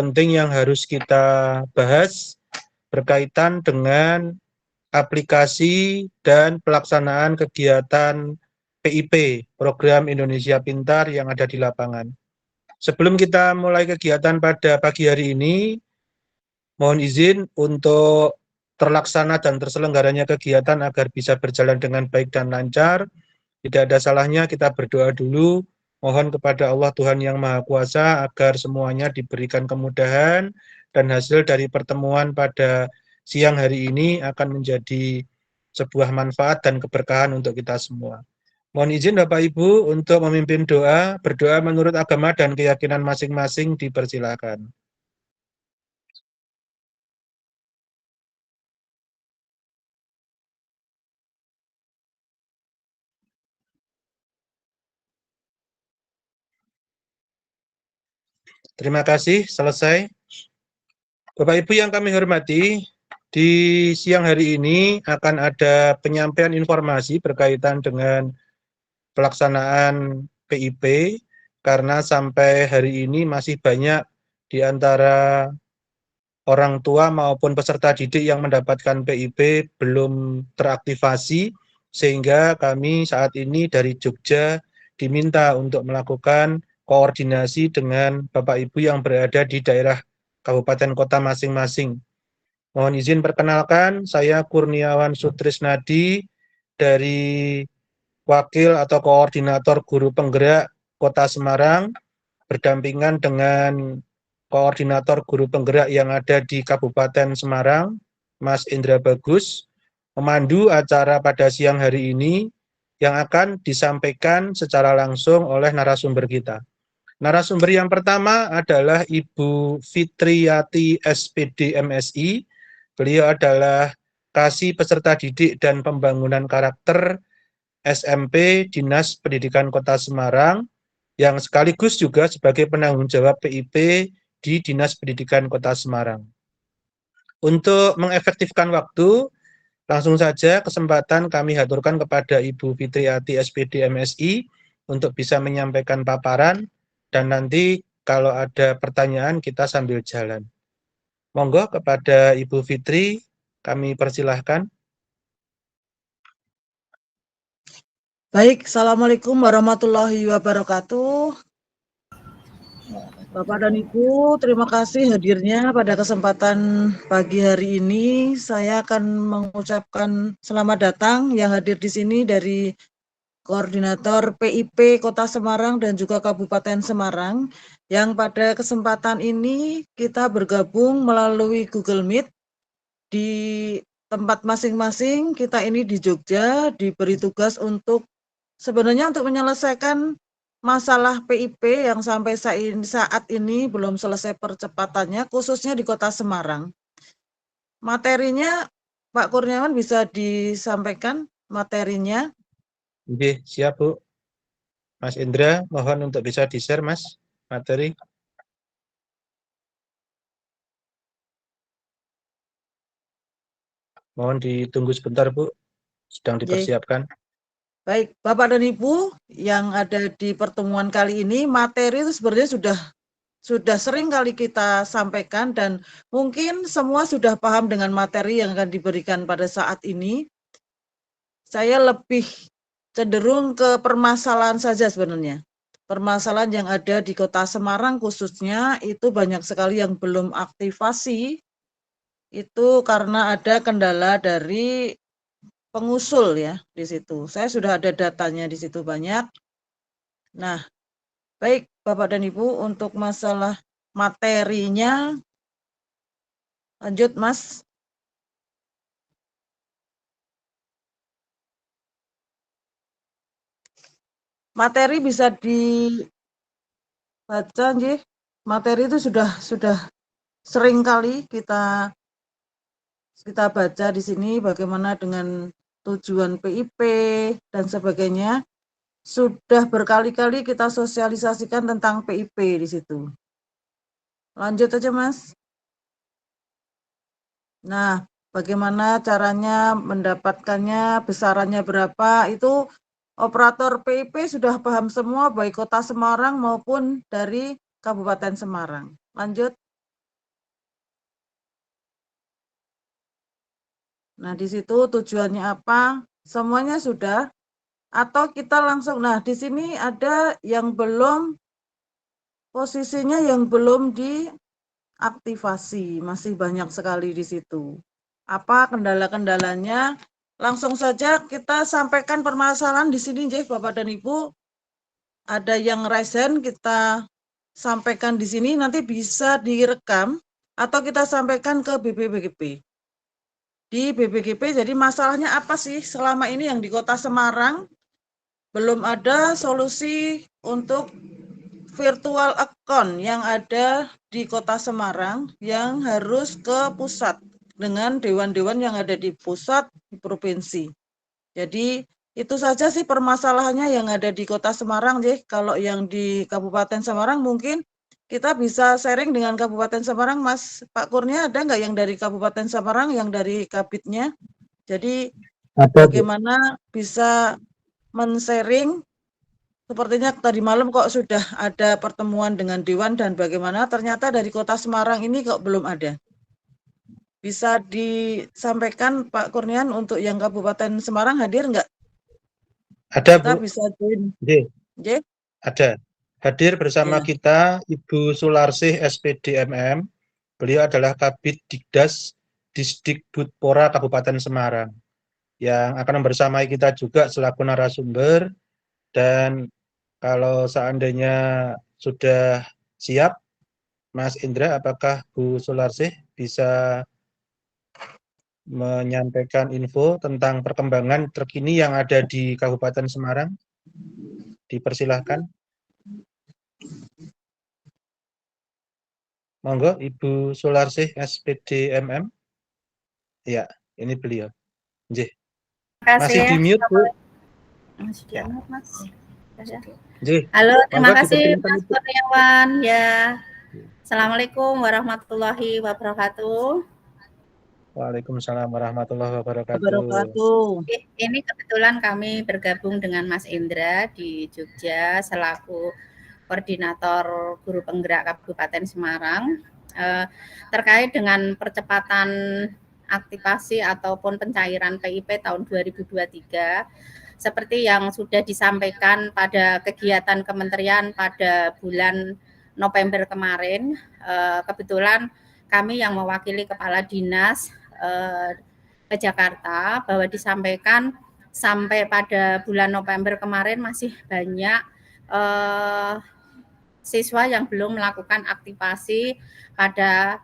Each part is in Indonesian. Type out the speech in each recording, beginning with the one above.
penting yang harus kita bahas berkaitan dengan aplikasi dan pelaksanaan kegiatan PIP, Program Indonesia Pintar yang ada di lapangan. Sebelum kita mulai kegiatan pada pagi hari ini, mohon izin untuk terlaksana dan terselenggaranya kegiatan agar bisa berjalan dengan baik dan lancar. Tidak ada salahnya kita berdoa dulu, mohon kepada Allah Tuhan Yang Maha Kuasa agar semuanya diberikan kemudahan dan hasil dari pertemuan pada siang hari ini akan menjadi sebuah manfaat dan keberkahan untuk kita semua. Mohon izin Bapak Ibu untuk memimpin doa, berdoa menurut agama dan keyakinan masing-masing dipersilakan. Terima kasih, selesai. Bapak Ibu yang kami hormati, di siang hari ini akan ada penyampaian informasi berkaitan dengan pelaksanaan PIP, karena sampai hari ini masih banyak di antara orang tua maupun peserta didik yang mendapatkan PIP belum teraktivasi, sehingga kami saat ini dari Jogja diminta untuk melakukan koordinasi dengan Bapak Ibu yang berada di daerah kabupaten kota masing-masing. Mohon izin perkenalkan, saya Kurniawan Sutrisnadi dari Wakil atau Koordinator Guru Penggerak Kota Semarang, berdampingan dengan Koordinator Guru Penggerak yang ada di Kabupaten Semarang, Mas Indra Bagus, memandu acara pada siang hari ini yang akan disampaikan secara langsung oleh narasumber kita. Narasumber yang pertama adalah Ibu Fitriati SPD MSI. Beliau adalah Kasih Peserta Didik dan Pembangunan Karakter SMP Dinas Pendidikan Kota Semarang, yang sekaligus juga sebagai penanggung jawab PIP di Dinas Pendidikan Kota Semarang. Untuk mengefektifkan waktu, langsung saja kesempatan kami haturkan kepada Ibu Fitriati SPD MSI untuk bisa menyampaikan paparan, dan nanti kalau ada pertanyaan kita sambil jalan. Monggo kepada Ibu Fitri, kami persilahkan. Baik, Assalamualaikum warahmatullahi wabarakatuh. Bapak dan Ibu, terima kasih hadirnya pada kesempatan pagi hari ini. Saya akan mengucapkan selamat datang yang hadir di sini dari Koordinator PIP Kota Semarang dan juga Kabupaten Semarang, yang pada kesempatan ini kita bergabung melalui Google Meet di tempat masing-masing. Kita ini di Jogja diberi tugas untuk sebenarnya untuk menyelesaikan masalah PIP yang sampai saat ini belum selesai percepatannya, khususnya di Kota Semarang. Materinya, Pak Kurniawan, bisa disampaikan materinya? Oke, siap Bu. Mas Indra, mohon untuk bisa di-share Mas materi. Mohon ditunggu sebentar Bu, sedang dipersiapkan. Baik, Bapak dan Ibu yang ada di pertemuan kali ini, materi itu sebenarnya sudah sering kali kita sampaikan dan mungkin semua sudah paham dengan materi yang akan diberikan pada saat ini. Saya lebih cenderung ke permasalahan saja sebenarnya. Permasalahan yang ada di Kota Semarang khususnya itu banyak sekali yang belum aktivasi, itu karena ada kendala dari pengusul ya di situ. Saya sudah ada datanya di situ banyak. Nah, baik Bapak dan Ibu, untuk masalah materinya, lanjut Mas. Materi bisa dibaca, nggih. Materi itu sudah sering kali kita baca di sini, bagaimana dengan tujuan PIP dan sebagainya. Sudah berkali-kali kita sosialisasikan tentang PIP di situ. Lanjut aja Mas. Nah, bagaimana caranya mendapatkannya, besarannya berapa, itu operator PIP sudah paham semua, baik Kota Semarang maupun dari Kabupaten Semarang. Lanjut. Nah, di situ tujuannya apa? Semuanya sudah. Atau kita langsung, nah di sini ada yang belum, posisinya yang belum diaktifasi. Masih banyak sekali di situ. Apa kendala-kendalanya? Langsung saja kita sampaikan permasalahan di sini, Bapak dan Ibu. Ada yang raise hand, kita sampaikan di sini, nanti bisa direkam atau kita sampaikan ke BPBGP. Di BPGP, jadi masalahnya apa sih selama ini yang di Kota Semarang belum ada solusi untuk virtual account yang ada di Kota Semarang yang harus ke pusat dengan dewan-dewan yang ada di pusat di provinsi. Jadi itu saja sih permasalahannya yang ada di Kota Semarang, Kalau yang di Kabupaten Semarang mungkin kita bisa sharing dengan Kabupaten Semarang, Mas Pak Kurnia, ada nggak yang dari Kabupaten Semarang, yang dari Kabitnya? Jadi bagaimana bisa men-sharing, sepertinya tadi malam kok sudah ada pertemuan dengan Dewan dan bagaimana ternyata dari Kota Semarang ini kok belum ada. Bisa disampaikan Pak Kurnian untuk yang Kabupaten Semarang hadir nggak? Ada, Kita Bu. bisa join. Ada. Hadir bersama Ya. kita Ibu Sularsih SPD MM. Beliau adalah Kabid Dikdas Disdikbudpora Kabupaten Semarang yang akan membersamai kita juga selaku narasumber. Dan kalau seandainya sudah siap, Mas Indra, apakah Bu Sularsih bisa menyampaikan info tentang perkembangan terkini yang ada di Kabupaten Semarang? Dipersilahkan. Monggo, Ibu Sularsih SPD MM. Ya, ini beliau. Nggih. Masih di mute, Bu. Masih di mute, Mas. Nggih. Halo, terima Monggo kasih dipersilakan, Mas Ibu. Kurniawan. Ya. Assalamualaikum warahmatullahi wabarakatuh. Waalaikumsalam warahmatullahi wabarakatuh. Wabarakatuh. Ini kebetulan kami bergabung dengan Mas Indra di Jogja selaku koordinator guru penggerak Kabupaten Semarang terkait dengan percepatan aktivasi ataupun pencairan PIP tahun 2023 seperti yang sudah disampaikan pada kegiatan kementerian pada bulan November kemarin. Kebetulan kami yang mewakili kepala dinas ke Jakarta bahwa disampaikan sampai pada bulan November kemarin masih banyak siswa yang belum melakukan aktivasi pada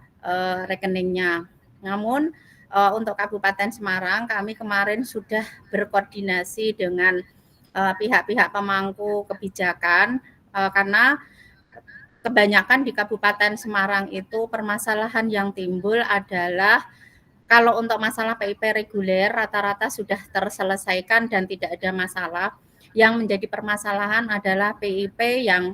rekeningnya. Namun untuk Kabupaten Semarang kami kemarin sudah berkoordinasi dengan pihak-pihak pemangku kebijakan karena kebanyakan di Kabupaten Semarang itu permasalahan yang timbul adalah kalau untuk masalah PIP reguler rata-rata sudah terselesaikan dan tidak ada masalah. Yang menjadi permasalahan adalah PIP yang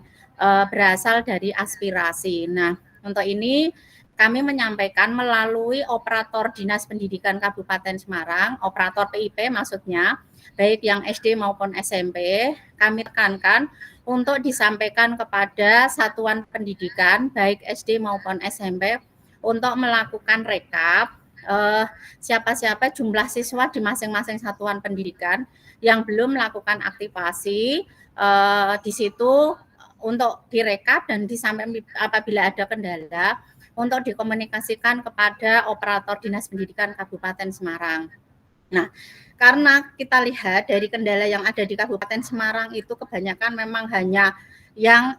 berasal dari aspirasi. Nah, untuk ini kami menyampaikan melalui operator Dinas Pendidikan Kabupaten Semarang, operator PIP maksudnya, baik yang SD maupun SMP, kami tekankan untuk disampaikan kepada satuan pendidikan, baik SD maupun SMP, untuk melakukan rekap siapa-siapa jumlah siswa di masing-masing satuan pendidikan yang belum melakukan aktivasi di situ untuk direkap dan disampaikan apabila ada kendala untuk dikomunikasikan kepada operator Dinas Pendidikan Kabupaten Semarang. Nah, karena kita lihat dari kendala yang ada di Kabupaten Semarang itu kebanyakan memang hanya yang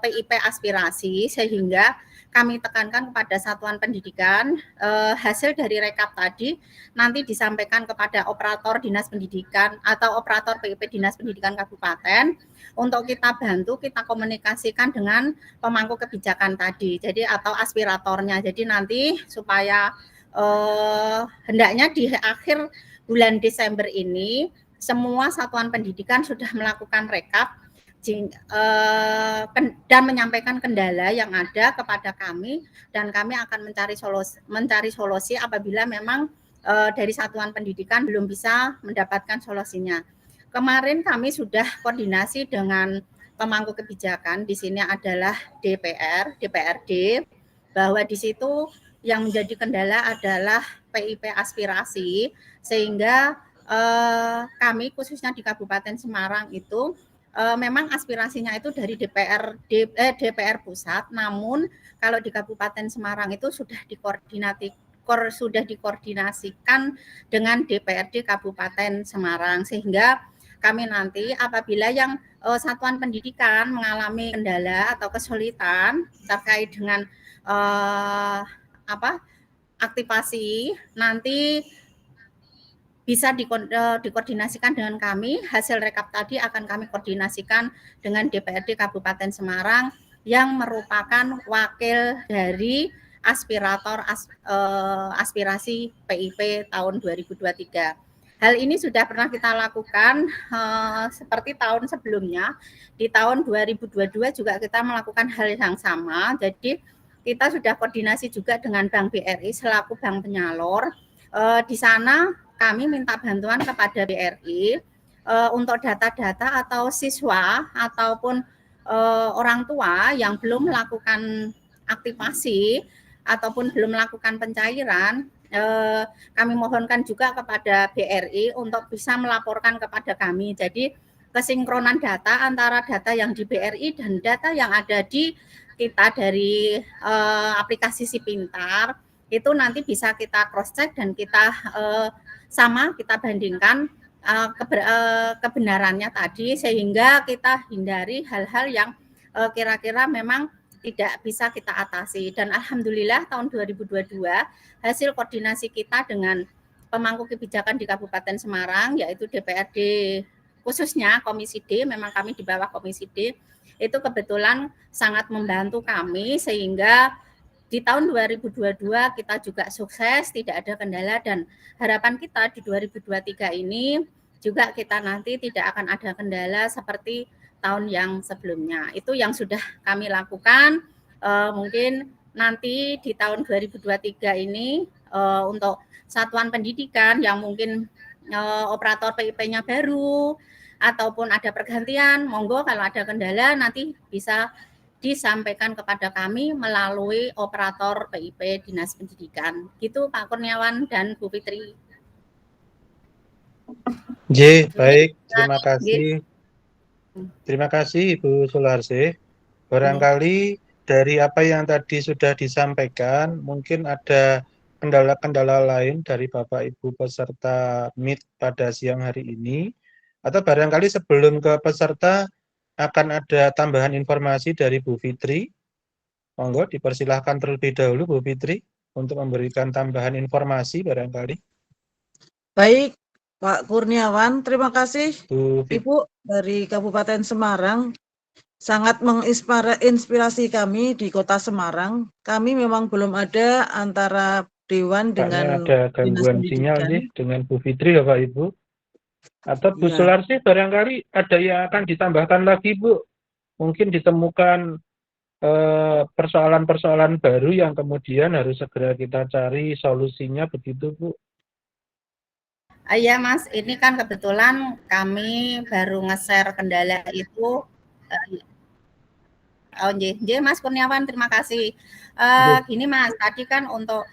PIP aspirasi, sehingga kami tekankan kepada satuan pendidikan hasil dari rekap tadi nanti disampaikan kepada operator Dinas Pendidikan atau operator PIP Dinas Pendidikan Kabupaten untuk kita bantu, kita komunikasikan dengan pemangku kebijakan tadi, jadi atau aspiratornya. Jadi nanti supaya hendaknya di akhir bulan Desember ini semua satuan pendidikan sudah melakukan rekap dan menyampaikan kendala yang ada kepada kami, dan kami akan mencari solusi apabila memang dari satuan pendidikan belum bisa mendapatkan solusinya. Kemarin kami sudah koordinasi dengan pemangku kebijakan, di sini adalah DPRD, bahwa di situ yang menjadi kendala adalah PIP aspirasi, sehingga kami khususnya di Kabupaten Semarang itu memang aspirasinya itu dari DPR pusat, namun kalau di Kabupaten Semarang itu sudah dikoordinasikan dengan DPRD Kabupaten Semarang, sehingga kami nanti apabila yang satuan pendidikan mengalami kendala atau kesulitan terkait dengan aktivasi, nanti bisa dikoordinasikan dengan kami. Hasil rekap tadi akan kami koordinasikan dengan DPRD Kabupaten Semarang yang merupakan wakil dari aspirator aspirasi PIP tahun 2023. Hal ini sudah pernah kita lakukan seperti tahun sebelumnya. Di tahun 2022 juga kita melakukan hal yang sama. Jadi kita sudah koordinasi juga dengan Bank BRI selaku bank penyalur. Di sana kami minta bantuan kepada BRI untuk data-data atau siswa ataupun orang tua yang belum melakukan aktivasi ataupun belum melakukan pencairan. Kami mohonkan juga kepada BRI untuk bisa melaporkan kepada kami. Jadi kesinkronan data antara data yang di BRI dan data yang ada di kita dari aplikasi Si Pintar itu nanti bisa kita cross check dan kita kita bandingkan kebenarannya tadi, sehingga kita hindari hal-hal yang kira-kira memang tidak bisa kita atasi. Dan alhamdulillah tahun 2022 hasil koordinasi kita dengan pemangku kebijakan di Kabupaten Semarang, yaitu DPRD khususnya Komisi D, memang kami di bawah Komisi D, itu kebetulan sangat membantu kami, sehingga di tahun 2022 kita juga sukses, tidak ada kendala, dan harapan kita di 2023 ini juga kita nanti tidak akan ada kendala seperti tahun yang sebelumnya. Itu yang sudah kami lakukan. Mungkin nanti di tahun 2023 ini untuk satuan pendidikan yang mungkin operator PIP-nya baru ataupun ada pergantian, monggo kalau ada kendala nanti bisa disampaikan kepada kami melalui operator PIP Dinas Pendidikan. Gitu Pak Kurniawan dan Bu Fitri. Baik, terima kasih. Terima kasih Ibu Sularsi. Barangkali dari apa yang tadi sudah disampaikan, mungkin ada kendala-kendala lain dari Bapak Ibu peserta Meet pada siang hari ini, atau barangkali sebelum ke peserta akan ada tambahan informasi dari Bu Fitri. Monggo dipersilahkan terlebih dahulu Bu Fitri untuk memberikan tambahan informasi barangkali. Baik, Pak Kurniawan, terima kasih Bu Ibu dari Kabupaten Semarang. Sangat menginspirasi kami di Kota Semarang. Kami memang belum ada antara Dewan dengan ada gangguan sinyal nih dengan Bu Fitri ya Pak Ibu. Atau Bu Sularsi barangkali ada yang akan ditambahkan lagi Bu. Mungkin ditemukan persoalan-persoalan baru yang kemudian harus segera kita cari solusinya, begitu Bu. Iya Mas, ini kan kebetulan kami baru nge-share kendala itu. Mas Kurniawan, terima kasih. Gini Mas, tadi kan untuk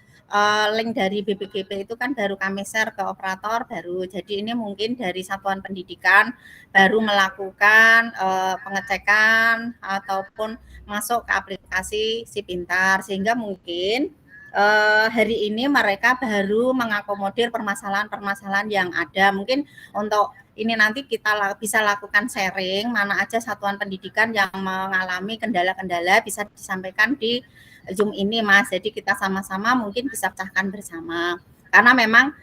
link dari BPGP itu kan baru kami share ke operator baru. Jadi ini mungkin dari satuan pendidikan baru melakukan pengecekan ataupun masuk ke aplikasi Si Pintar, sehingga mungkin hari ini mereka baru mengakomodir permasalahan-permasalahan yang ada. Mungkin untuk ini nanti kita bisa lakukan sharing mana aja satuan pendidikan yang mengalami kendala-kendala bisa disampaikan di Zoom ini Mas. Jadi kita sama-sama mungkin bisa pecahkan bersama. Karena memang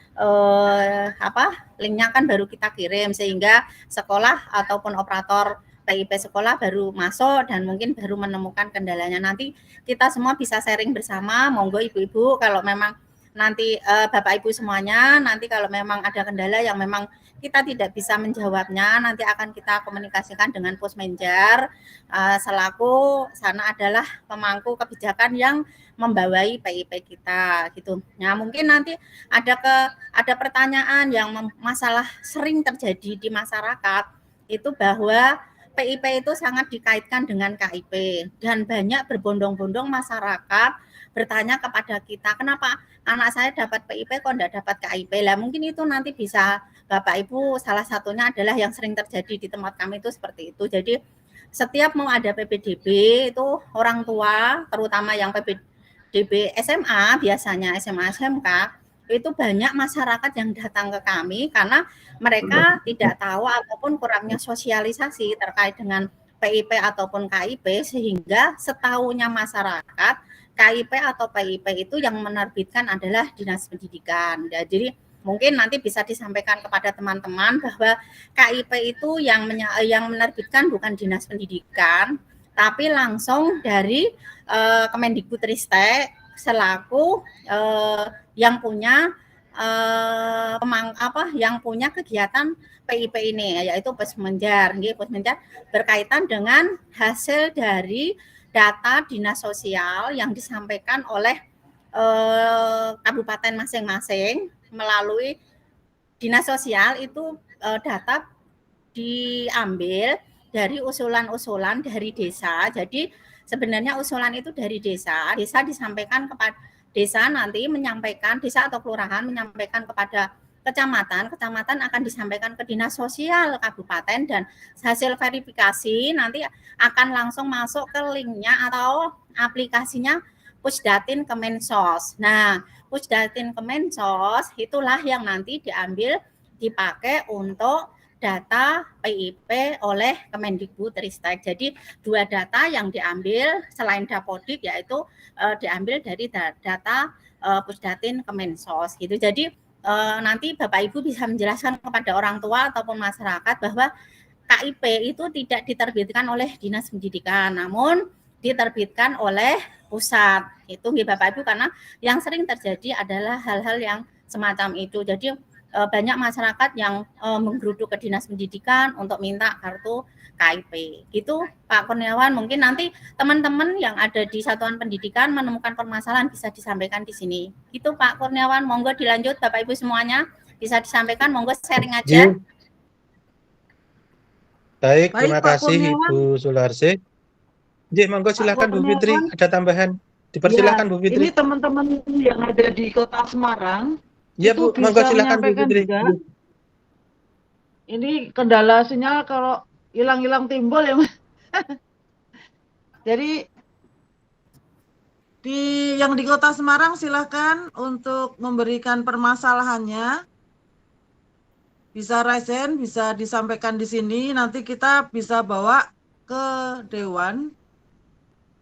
linknya kan baru kita kirim, sehingga sekolah ataupun operator PIP sekolah baru masuk dan mungkin baru menemukan kendalanya. Nanti kita semua bisa sharing bersama. Monggo ibu-ibu kalau memang nanti Bapak Ibu semuanya, nanti kalau memang ada kendala yang memang kita tidak bisa menjawabnya, nanti akan kita komunikasikan dengan Pusmenjar selaku sana adalah pemangku kebijakan yang membawai PIP kita gitu. Nah, mungkin nanti ada pertanyaan yang masalah sering terjadi di masyarakat itu bahwa PIP itu sangat dikaitkan dengan KIP dan banyak berbondong-bondong masyarakat bertanya kepada kita, kenapa anak saya dapat PIP kok enggak dapat KIP. Lah mungkin itu nanti bisa Bapak Ibu salah satunya adalah yang sering terjadi di tempat kami itu seperti itu. Jadi setiap mau ada PPDB itu orang tua terutama yang PPDB SMA biasanya SMA SMK itu banyak masyarakat yang datang ke kami karena mereka tidak tahu ataupun kurangnya sosialisasi terkait dengan PIP ataupun KIP sehingga setahunya masyarakat KIP atau PIP itu yang menerbitkan adalah Dinas Pendidikan. Ya, jadi mungkin nanti bisa disampaikan kepada teman-teman bahwa KIP itu yang menerbitkan bukan Dinas Pendidikan, tapi langsung dari Kemendikbudristek selaku yang punya yang punya kegiatan PIP ini, yaitu Posmenjar, Posmenjar berkaitan dengan hasil dari data dinas sosial yang disampaikan oleh kabupaten masing-masing melalui dinas sosial itu data diambil dari usulan-usulan dari desa. Jadi sebenarnya usulan itu dari desa disampaikan kepada desa, nanti menyampaikan desa atau kelurahan menyampaikan kepada kecamatan akan disampaikan ke dinas sosial kabupaten dan hasil verifikasi nanti akan langsung masuk ke linknya atau aplikasinya Pusdatin Kemensos. Nah, Pusdatin Kemensos itulah yang nanti dipakai untuk data PIP oleh Kemendikbudristek. Jadi 2 data yang diambil selain Dapodik yaitu diambil dari data Pusdatin Kemensos gitu. Jadi nanti Bapak Ibu bisa menjelaskan kepada orang tua ataupun masyarakat bahwa KIP itu tidak diterbitkan oleh Dinas Pendidikan, namun diterbitkan oleh pusat. Itu Bapak Ibu, karena yang sering terjadi adalah hal-hal yang semacam itu. Jadi banyak masyarakat yang menggeruduk ke Dinas Pendidikan untuk minta kartu KIP. Gitu Pak Kurniawan, mungkin nanti teman-teman yang ada di satuan pendidikan menemukan permasalahan bisa disampaikan di sini. Gitu Pak Kurniawan, monggo dilanjut Bapak Ibu semuanya bisa disampaikan, monggo sharing aja. Baik, terima kasih Ibu Sularsi. Monggo silakan Bu Fitri, ada tambahan. Dipersilakan Bu Fitri. Ini teman-teman yang ada di Kota Semarang ya, itu Bu, monggo bisa silakan Bu menyampaikan Fitri. juga. Ini kendala sinyal kalau hilang-hilang timbul ya Mas. Jadi yang di Kota Semarang silahkan untuk memberikan permasalahannya. Bisa raisen, bisa disampaikan di sini, nanti kita bisa bawa ke Dewan.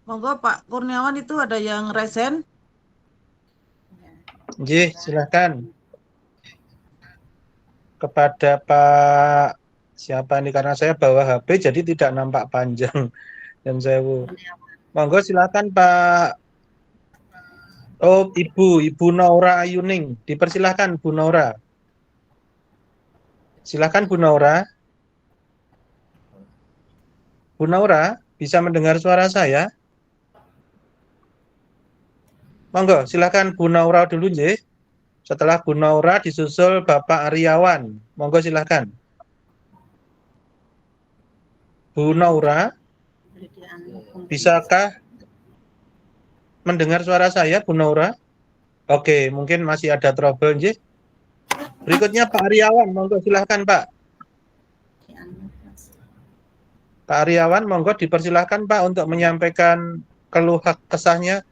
Monggo Pak Kurniawan, itu ada yang raisen. Silakan. Kepada Pak siapa nih, karena saya bawa HP jadi tidak nampak panjang. Dan saya monggo silakan Pak. Oh, Ibu Naura Ayuning, dipersilakan Bu Naura. Silakan Bu Naura. Bu Naura, bisa mendengar suara saya? Monggo, silakan Bu Naura dulu, nggih. Setelah Bu Naura disusul Bapak Aryawan. Monggo silakan. Bu Naura, bisakah mendengar suara saya, Bu Naura? Oke, mungkin masih ada trouble, nggih. Berikutnya Pak Aryawan, monggo silakan Pak. Pak Aryawan, monggo dipersilahkan Pak untuk menyampaikan keluh kesahnya.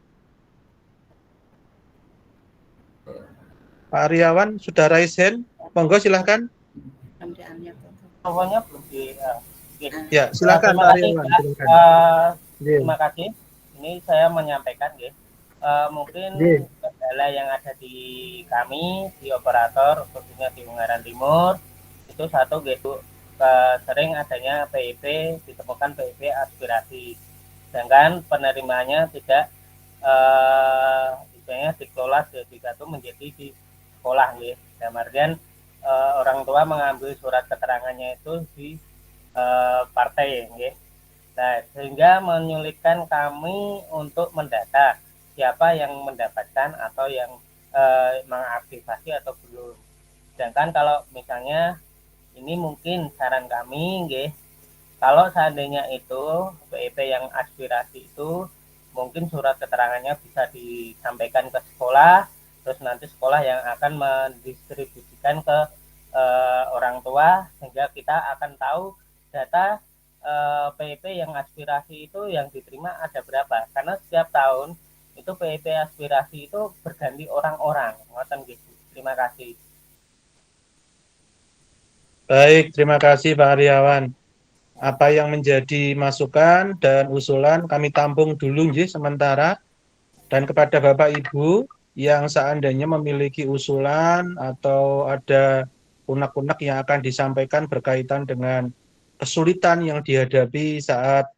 Pak Aryawan sudah raise hand, monggo silahkan. Ya, silakan Pak Aryawan. Terima kasih. Ini saya menyampaikan, mungkin kendala yang ada di kami di operator khususnya di Ungaran Timur itu satu gitu, sering adanya PIP, ditemukan PIP aspirasi, sedangkan penerimanya tidak istilahnya dikelola sehingga itu menjadi di sekolah, dalam artian orang tua mengambil surat keterangannya itu di partai, nah sehingga menyulitkan kami untuk mendata siapa yang mendapatkan atau yang mengaktifasi atau belum. Sedangkan kalau misalnya ini mungkin saran kami, kalau seandainya itu PIP yang aspirasi itu mungkin surat keterangannya bisa disampaikan ke sekolah, terus nanti sekolah yang akan mendistribusikan ke orang tua, sehingga kita akan tahu data PIP yang aspirasi itu yang diterima ada berapa. Karena setiap tahun itu PIP aspirasi itu berganti orang-orang. Ngoten gitu. Terima kasih. Baik, terima kasih Pak Aryawan. Apa yang menjadi masukan dan usulan kami tampung dulu nggih sementara, dan kepada Bapak Ibu yang seandainya memiliki usulan atau ada unek-unek yang akan disampaikan berkaitan dengan kesulitan yang dihadapi saat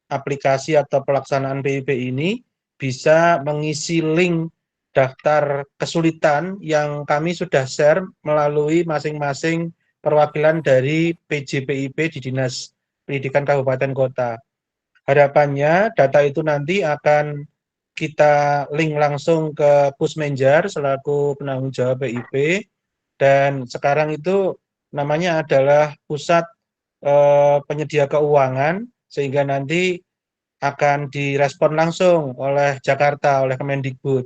aplikasi atau pelaksanaan PIP ini, bisa mengisi link daftar kesulitan yang kami sudah share melalui masing-masing perwakilan dari PJ PIP di Dinas Pendidikan Kabupaten Kota. Harapannya data itu nanti akan kita link langsung ke Pusmenjar selaku penanggung jawab PIP, dan sekarang itu namanya adalah Pusat Penyedia Keuangan, sehingga nanti akan direspon langsung oleh Jakarta, oleh Kemendikbud.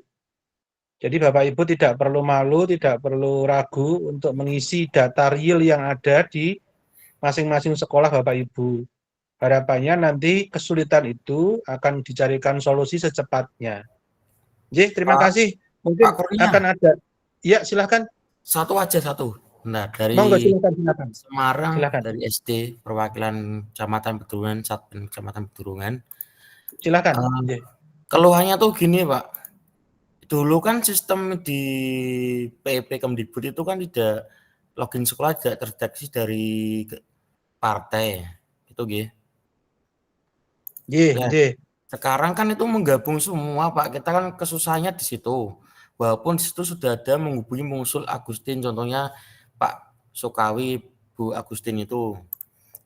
Jadi Bapak Ibu tidak perlu malu, tidak perlu ragu untuk mengisi data real yang ada di masing-masing sekolah Bapak Ibu. Harapannya nanti kesulitan itu akan dicarikan solusi secepatnya. Jadi terima kasih. Mungkin Pak Kurnia, akan ada. Ya, silakan. satu aja satu. Nah, dari Monggo, silakan. Semarang, Silakan. dari SD perwakilan Kecamatan Bedurungan, Satpen Kecamatan Bedurungan. Silakan. Keluhannya tuh gini, Pak. Dulu kan sistem di PIP Kemdikbud itu kan tidak, login sekolah tidak terdeteksi dari partai. Itu nggih. Nggih. Sekarang kan itu menggabung semua, Pak. Kita kan kesusahannya di situ. Walaupun di situ sudah ada menghubungi pengusul Agustin, contohnya Pak Sukawi, Bu Agustin itu.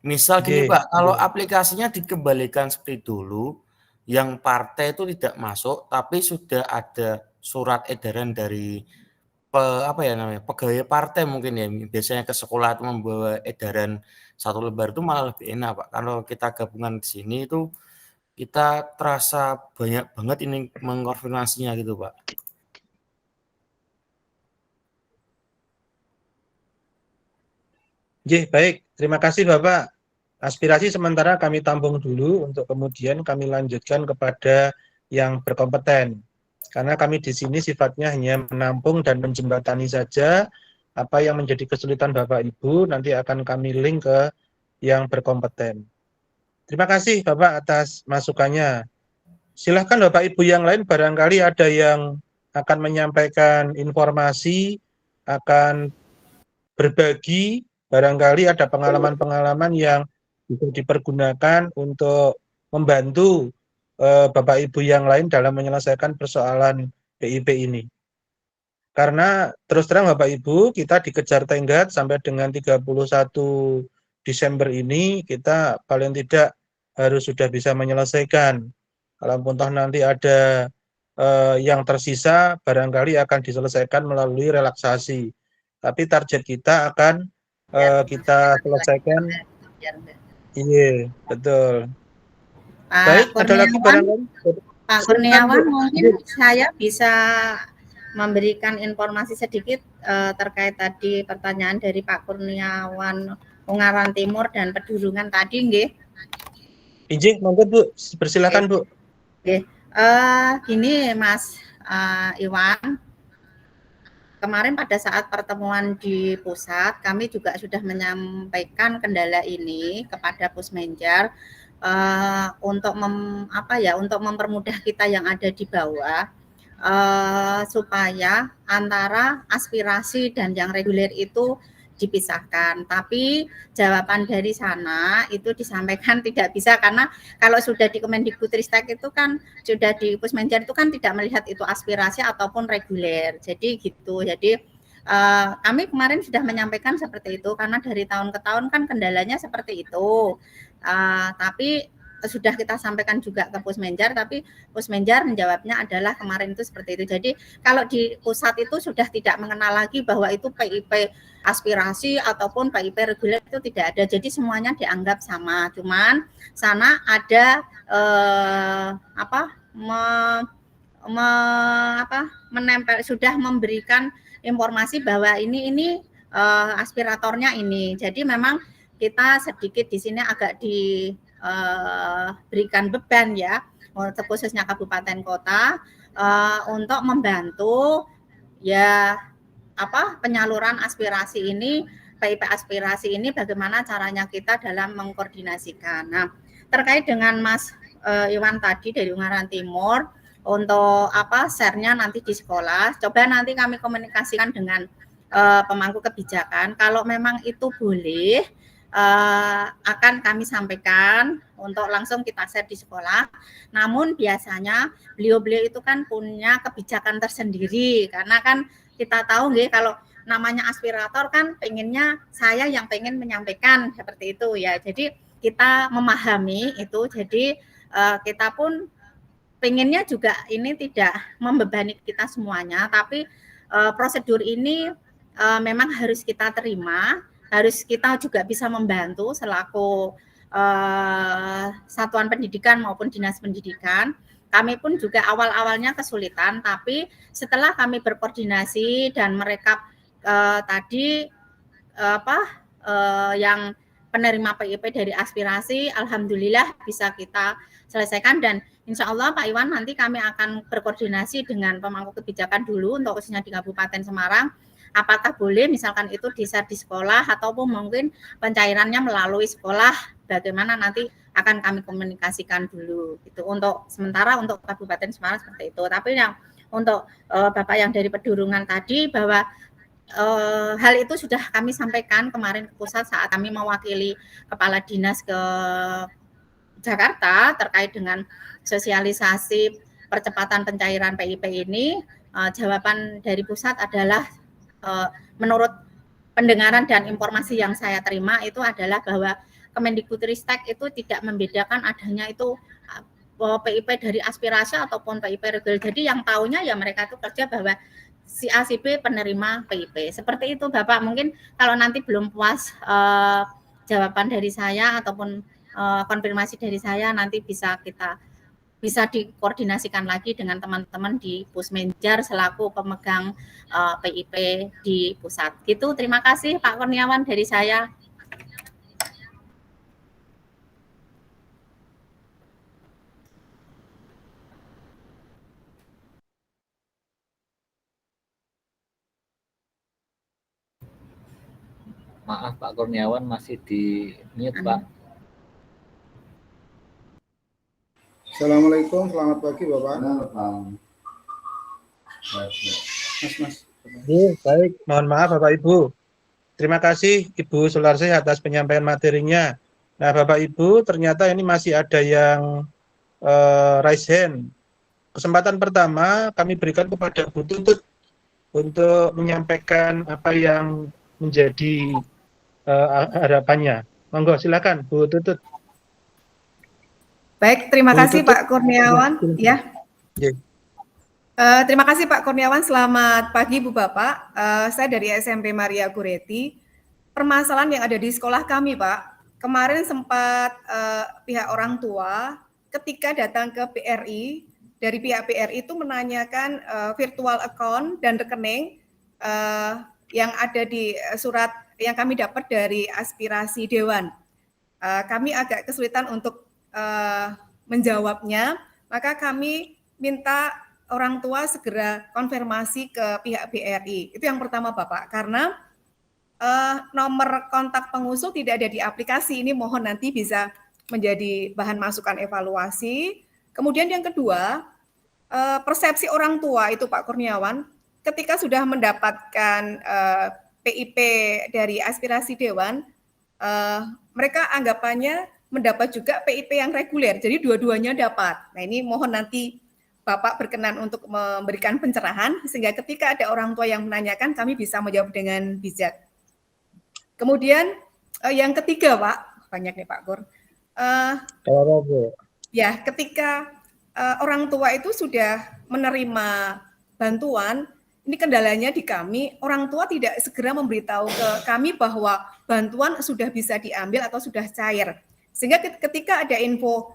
Misal gini Pak, kalau aplikasinya dikembalikan seperti dulu, yang partai itu tidak masuk, tapi sudah ada surat edaran dari pegawai partai mungkin ya, biasanya ke sekolah itu membawa edaran 1 lembar, itu malah lebih enak Pak. Kalau kita gabungan di sini itu kita terasa banyak banget ini mengkonfirmasinya gitu Pak. Baik, terima kasih Bapak. Aspirasi sementara kami tampung dulu untuk kemudian kami lanjutkan kepada yang berkompeten. Karena kami di sini sifatnya hanya menampung dan menjembatani saja. Apa yang menjadi kesulitan Bapak Ibu nanti akan kami link ke yang berkompeten. Terima kasih Bapak atas masukannya. Silahkan Bapak Ibu yang lain, barangkali ada yang akan menyampaikan informasi, akan berbagi, barangkali ada pengalaman-pengalaman yang bisa dipergunakan untuk membantu Bapak Ibu yang lain dalam menyelesaikan persoalan PIP ini. Karena terus terang Bapak Ibu, kita dikejar tenggat sampai dengan 31 Desember ini, kita paling tidak harus sudah bisa menyelesaikan. Kalaupun toh nanti ada yang tersisa, barangkali akan diselesaikan melalui relaksasi. Tapi target kita akan kita selesaikan. Iya, betul. Baik, ada lagi barangkali. Pak Kurniawan, mungkin saya bisa memberikan informasi sedikit terkait tadi pertanyaan dari Pak Kurniawan Ungaran Timur dan Pedurungan tadi, nggih. Izin, monggo Bu, persilakan Bu. Nggih. Gini Mas Iwan, kemarin pada saat pertemuan di pusat, kami juga sudah menyampaikan kendala ini kepada Pusmenjar untuk untuk mempermudah kita yang ada di bawah, supaya antara aspirasi dan yang reguler itu dipisahkan. Tapi jawaban dari sana itu disampaikan tidak bisa, karena kalau sudah di Kemendikbudristek itu kan, sudah di Pusmenjar itu kan tidak melihat itu aspirasi ataupun reguler. Jadi gitu. Jadi kami kemarin sudah menyampaikan seperti itu, karena dari tahun ke tahun kan kendalanya seperti itu. Tapi sudah kita sampaikan juga ke Pusmenjar, tapi Pusmenjar menjawabnya adalah kemarin itu seperti itu. Jadi kalau di pusat itu sudah tidak mengenal lagi bahwa itu PIP aspirasi ataupun PIP reguler, itu tidak ada. Jadi semuanya dianggap sama. Cuman sana ada menempel, sudah memberikan informasi bahwa ini aspiratornya ini. Jadi memang kita sedikit di sini agak diberikan beban ya, khususnya kabupaten kota untuk membantu ya penyaluran aspirasi ini, PIP aspirasi ini bagaimana caranya kita dalam mengkoordinasikan. Nah, terkait dengan Mas Iwan tadi dari Ungaran Timur untuk share-nya nanti di sekolah, coba nanti kami komunikasikan dengan pemangku kebijakan. Kalau memang itu boleh, akan kami sampaikan untuk langsung kita share di sekolah. Namun biasanya beliau-beliau itu kan punya kebijakan tersendiri, karena kan kita tahu nggih kalau namanya aspirator kan pengennya saya yang pengen menyampaikan seperti itu ya. Jadi kita memahami itu, jadi kita pun pengennya juga ini tidak membebani kita semuanya, tapi prosedur ini memang harus kita terima, harus kita juga bisa membantu selaku satuan pendidikan maupun dinas pendidikan. Kami pun juga awal-awalnya kesulitan, tapi setelah kami berkoordinasi dan merekap tadi yang penerima PIP dari aspirasi, alhamdulillah bisa kita selesaikan, dan insya Allah Pak Iwan nanti kami akan berkoordinasi dengan pemangku kebijakan dulu untuk khususnya di Kabupaten Semarang, apakah boleh misalkan itu di-share di sekolah ataupun mungkin pencairannya melalui sekolah, bagaimana nanti akan kami komunikasikan dulu gitu. Untuk sementara untuk Kabupaten Semarang seperti itu. Tapi yang untuk Bapak yang dari Pedurungan tadi, bahwa hal itu sudah kami sampaikan kemarin ke pusat saat kami mewakili kepala dinas ke Jakarta terkait dengan sosialisasi percepatan pencairan PIP ini. Jawaban dari pusat adalah menurut pendengaran dan informasi yang saya terima itu adalah bahwa Kemendikbudristek itu tidak membedakan adanya itu PIP dari aspirasi ataupun PIP reguler. Jadi yang tahunya ya mereka itu kerja bahwa si A si B penerima PIP. Seperti itu Bapak. Mungkin kalau nanti belum puas jawaban dari saya ataupun konfirmasi dari saya, nanti bisa dikoordinasikan lagi dengan teman-teman di Pusmenjar selaku pemegang PIP di pusat. Gitu. Terima kasih Pak Kurniawan dari saya. Maaf Pak Kurniawan masih di mute Pak. Assalamualaikum, selamat pagi Bapak. Mas. Baik, mohon maaf Bapak Ibu. Terima kasih Ibu Sularsih atas penyampaian materinya. Nah Bapak Ibu, ternyata ini masih ada yang raise hand. Kesempatan pertama kami berikan kepada Bu Tutut untuk menyampaikan apa yang menjadi harapannya. Monggo silakan Bu Tutut. Baik, terima kasih Pak Kurniawan. Ya. Terima kasih Pak Kurniawan. Selamat pagi Bu Bapak. Saya dari SMP Maria Goretti. Permasalahan yang ada di sekolah kami Pak, kemarin sempat pihak orang tua ketika datang ke BRI, dari pihak BRI itu menanyakan virtual account dan rekening yang ada di surat yang kami dapat dari aspirasi Dewan. Kami agak kesulitan untuk menjawabnya, maka kami minta orang tua segera konfirmasi ke pihak BRI. Itu yang pertama Bapak, karena nomor kontak pengusul tidak ada di aplikasi. Ini mohon nanti bisa menjadi bahan masukan evaluasi. Kemudian yang kedua, persepsi orang tua itu Pak Kurniawan, ketika sudah mendapatkan PIP dari aspirasi Dewan, mereka anggapannya mendapat juga PIP yang reguler, jadi dua-duanya dapat. Nah ini mohon nanti Bapak berkenan untuk memberikan pencerahan, sehingga ketika ada orang tua yang menanyakan, kami bisa menjawab dengan bijak. Kemudian yang ketiga Pak, banyak nih Pak Kur. Ya, ketika orang tua itu sudah menerima bantuan, ini kendalanya di kami, orang tua tidak segera memberitahu ke kami bahwa bantuan sudah bisa diambil atau sudah cair. Sehingga ketika ada info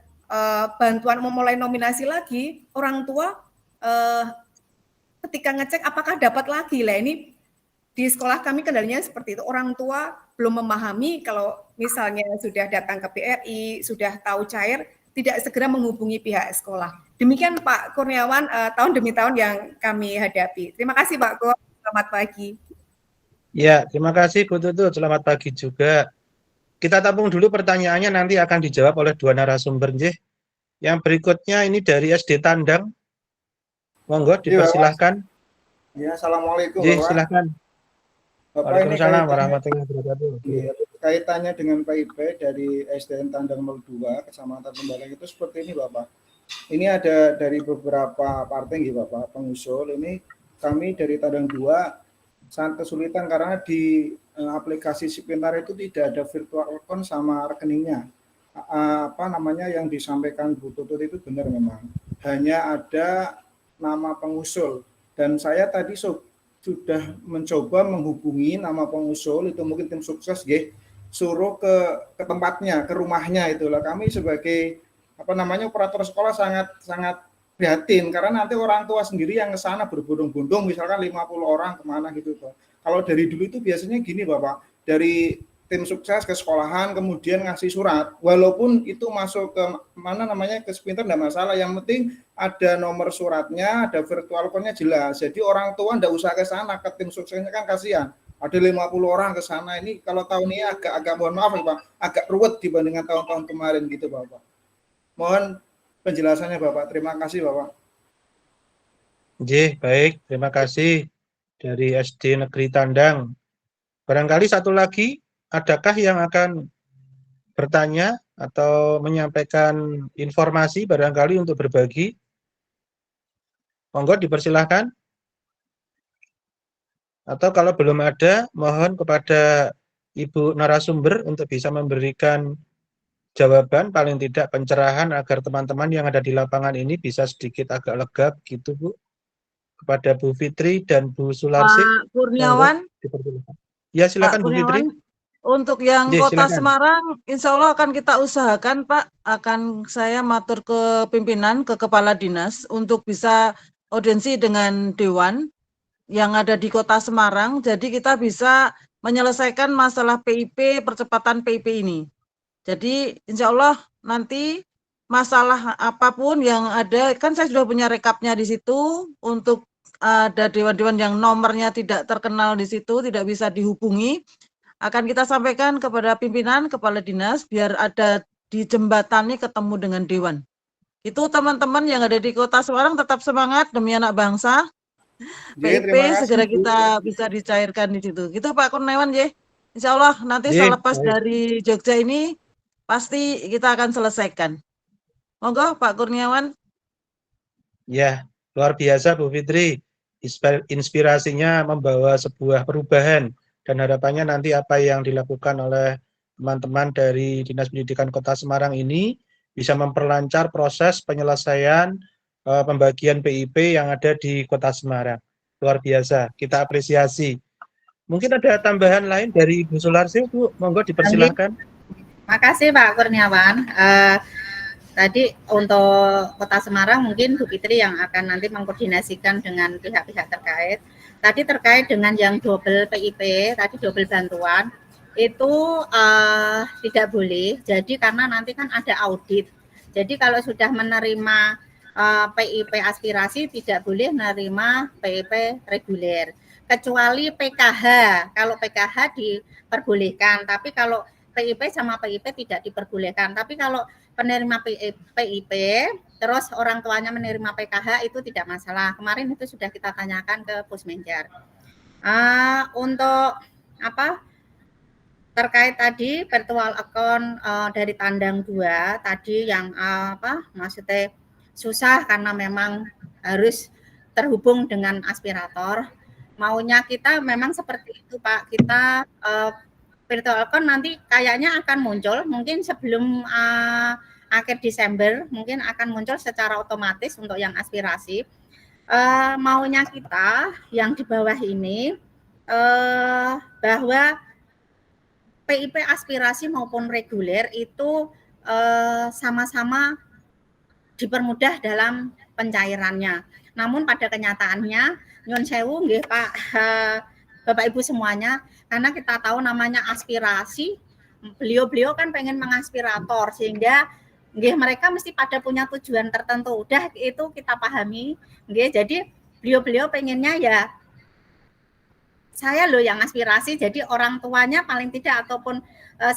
bantuan memulai nominasi lagi, orang tua ketika ngecek apakah dapat lagi lah. Ini di sekolah kami kendalanya seperti itu, orang tua belum memahami kalau misalnya sudah datang ke BRI, sudah tahu cair, tidak segera menghubungi pihak sekolah. Demikian Pak Kurniawan, tahun demi tahun yang kami hadapi. Terima kasih Pak Kur, selamat pagi. Ya, terima kasih Bu Tutut, selamat pagi juga. Kita tampung dulu pertanyaannya, nanti akan dijawab oleh dua narasumber. Nggih. Yang berikutnya ini dari SD Tandang. Monggo dipersilahkan. Ya, assalamualaikum Nggih, Bapak. silakan. Bapak, ini Waalaikumsalam kaitannya, warahmatullahi wabarakatuh. iya, kaitannya dengan PIP dari SDN Tandang 02 Kecamatan Tembalang itu seperti ini Bapak. Ini ada dari beberapa partai nggih Bapak pengusul. Ini kami dari Tandang 2 sangat kesulitan karena di aplikasi Sipintar itu tidak ada virtual account sama rekeningnya. Apa namanya yang disampaikan Bu Tutut itu benar memang. Hanya ada nama pengusul, dan saya tadi sudah mencoba menghubungi nama pengusul itu, mungkin tim sukses suruh ke tempatnya, ke rumahnya itulah. Kami sebagai operator sekolah sangat prihatin karena nanti orang tua sendiri yang ke sana berbondong-bondong, misalkan 50 orang kemana gitu Pak. Kalau dari dulu itu biasanya gini Bapak, dari tim sukses ke sekolahan kemudian ngasih surat, walaupun itu masuk ke ke Sipintar enggak masalah, yang penting ada nomor suratnya, ada virtual account-nya jelas. Jadi orang tua enggak usah ke sana, ke tim suksesnya kan kasihan. Ada 50 orang ke sana, ini kalau tahun ini agak mohon maaf Pak, agak ruwet dibandingkan tahun-tahun kemarin gitu Bapak. Mohon penjelasannya Bapak. Terima kasih Bapak. Nggih, baik, terima kasih dari SD Negeri Tandang. Barangkali satu lagi, adakah yang akan bertanya atau menyampaikan informasi barangkali untuk berbagi? Monggo dipersilahkan. Atau kalau belum ada, mohon kepada Ibu narasumber untuk bisa memberikan jawaban, paling tidak pencerahan agar teman-teman yang ada di lapangan ini bisa sedikit agak lega gitu Bu. Kepada Bu Fitri dan Bu Sularsi. Pak Kurniawan. Ya, silakan Pak Bu Fitri. Kurniawan, untuk yang Nggih, Kota silakan. Semarang, insya Allah akan kita usahakan Pak, akan saya matur ke pimpinan, ke Kepala Dinas untuk bisa audiensi dengan Dewan yang ada di Kota Semarang, jadi kita bisa menyelesaikan masalah PIP, percepatan PIP ini. Jadi insya Allah nanti masalah apapun yang ada, kan saya sudah punya rekapnya di situ, untuk ada dewan-dewan yang nomornya tidak terkenal di situ, tidak bisa dihubungi, akan kita sampaikan kepada pimpinan, kepala dinas, biar ada di jembatannya ketemu dengan dewan. Itu teman-teman yang ada di Kota Semarang tetap semangat demi anak bangsa. PIP segera kita bisa dicairkan di situ. Gitu Pak Kurniawan ya. Insya Allah nanti selepas dari Jogja ini pasti kita akan selesaikan. Monggo Pak Kurniawan. Ya, luar biasa Bu Fitri. Inspirasinya membawa sebuah perubahan dan harapannya nanti apa yang dilakukan oleh teman-teman dari Dinas Pendidikan Kota Semarang ini bisa memperlancar proses penyelesaian pembagian PIP yang ada di Kota Semarang. Luar biasa, kita apresiasi. Mungkin ada tambahan lain dari Bu Sularsi, Bu, monggo dipersilahkan. Makasih Pak Kurniawan. Tadi untuk Kota Semarang mungkin Bu Fitri yang akan nanti mengkoordinasikan dengan pihak-pihak terkait. Tadi terkait dengan yang double PIP, tadi double bantuan, itu tidak boleh. Jadi karena nanti kan ada audit. Jadi kalau sudah menerima PIP aspirasi tidak boleh menerima PIP reguler. Kecuali PKH. Kalau PKH diperbolehkan, tapi kalau PIP sama PIP tidak diperbolehkan. Tapi kalau penerima PIP, terus orang tuanya menerima PKH itu tidak masalah. Kemarin itu sudah kita tanyakan ke Pusmenjar. Untuk terkait tadi virtual account dari Tandang 2 tadi yang maksudnya susah karena memang harus terhubung dengan aspirator. Maunya kita memang seperti itu Pak. Kita virtual account nanti kayaknya akan muncul mungkin sebelum akhir Desember, mungkin akan muncul secara otomatis untuk yang aspirasi. Maunya kita yang di bawah ini bahwa PIP aspirasi maupun reguler itu sama-sama dipermudah dalam pencairannya. Namun pada kenyataannya nyun sewu nggih Pak Bapak Ibu semuanya, karena kita tahu namanya aspirasi, beliau-beliau kan pengen mengaspirator sehingga nggih mereka mesti pada punya tujuan tertentu. Udah itu kita pahami nggih. Jadi beliau-beliau pengennya ya saya loh yang aspirasi, jadi orang tuanya paling tidak ataupun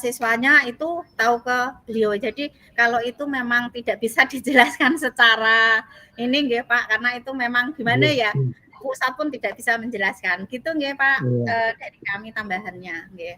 siswanya itu tahu ke beliau. Jadi kalau itu memang tidak bisa dijelaskan secara ini nggih Pak, karena itu memang gimana ya, pusat pun tidak bisa menjelaskan. Gitu nggih Pak, dari kami tambahannya nggih.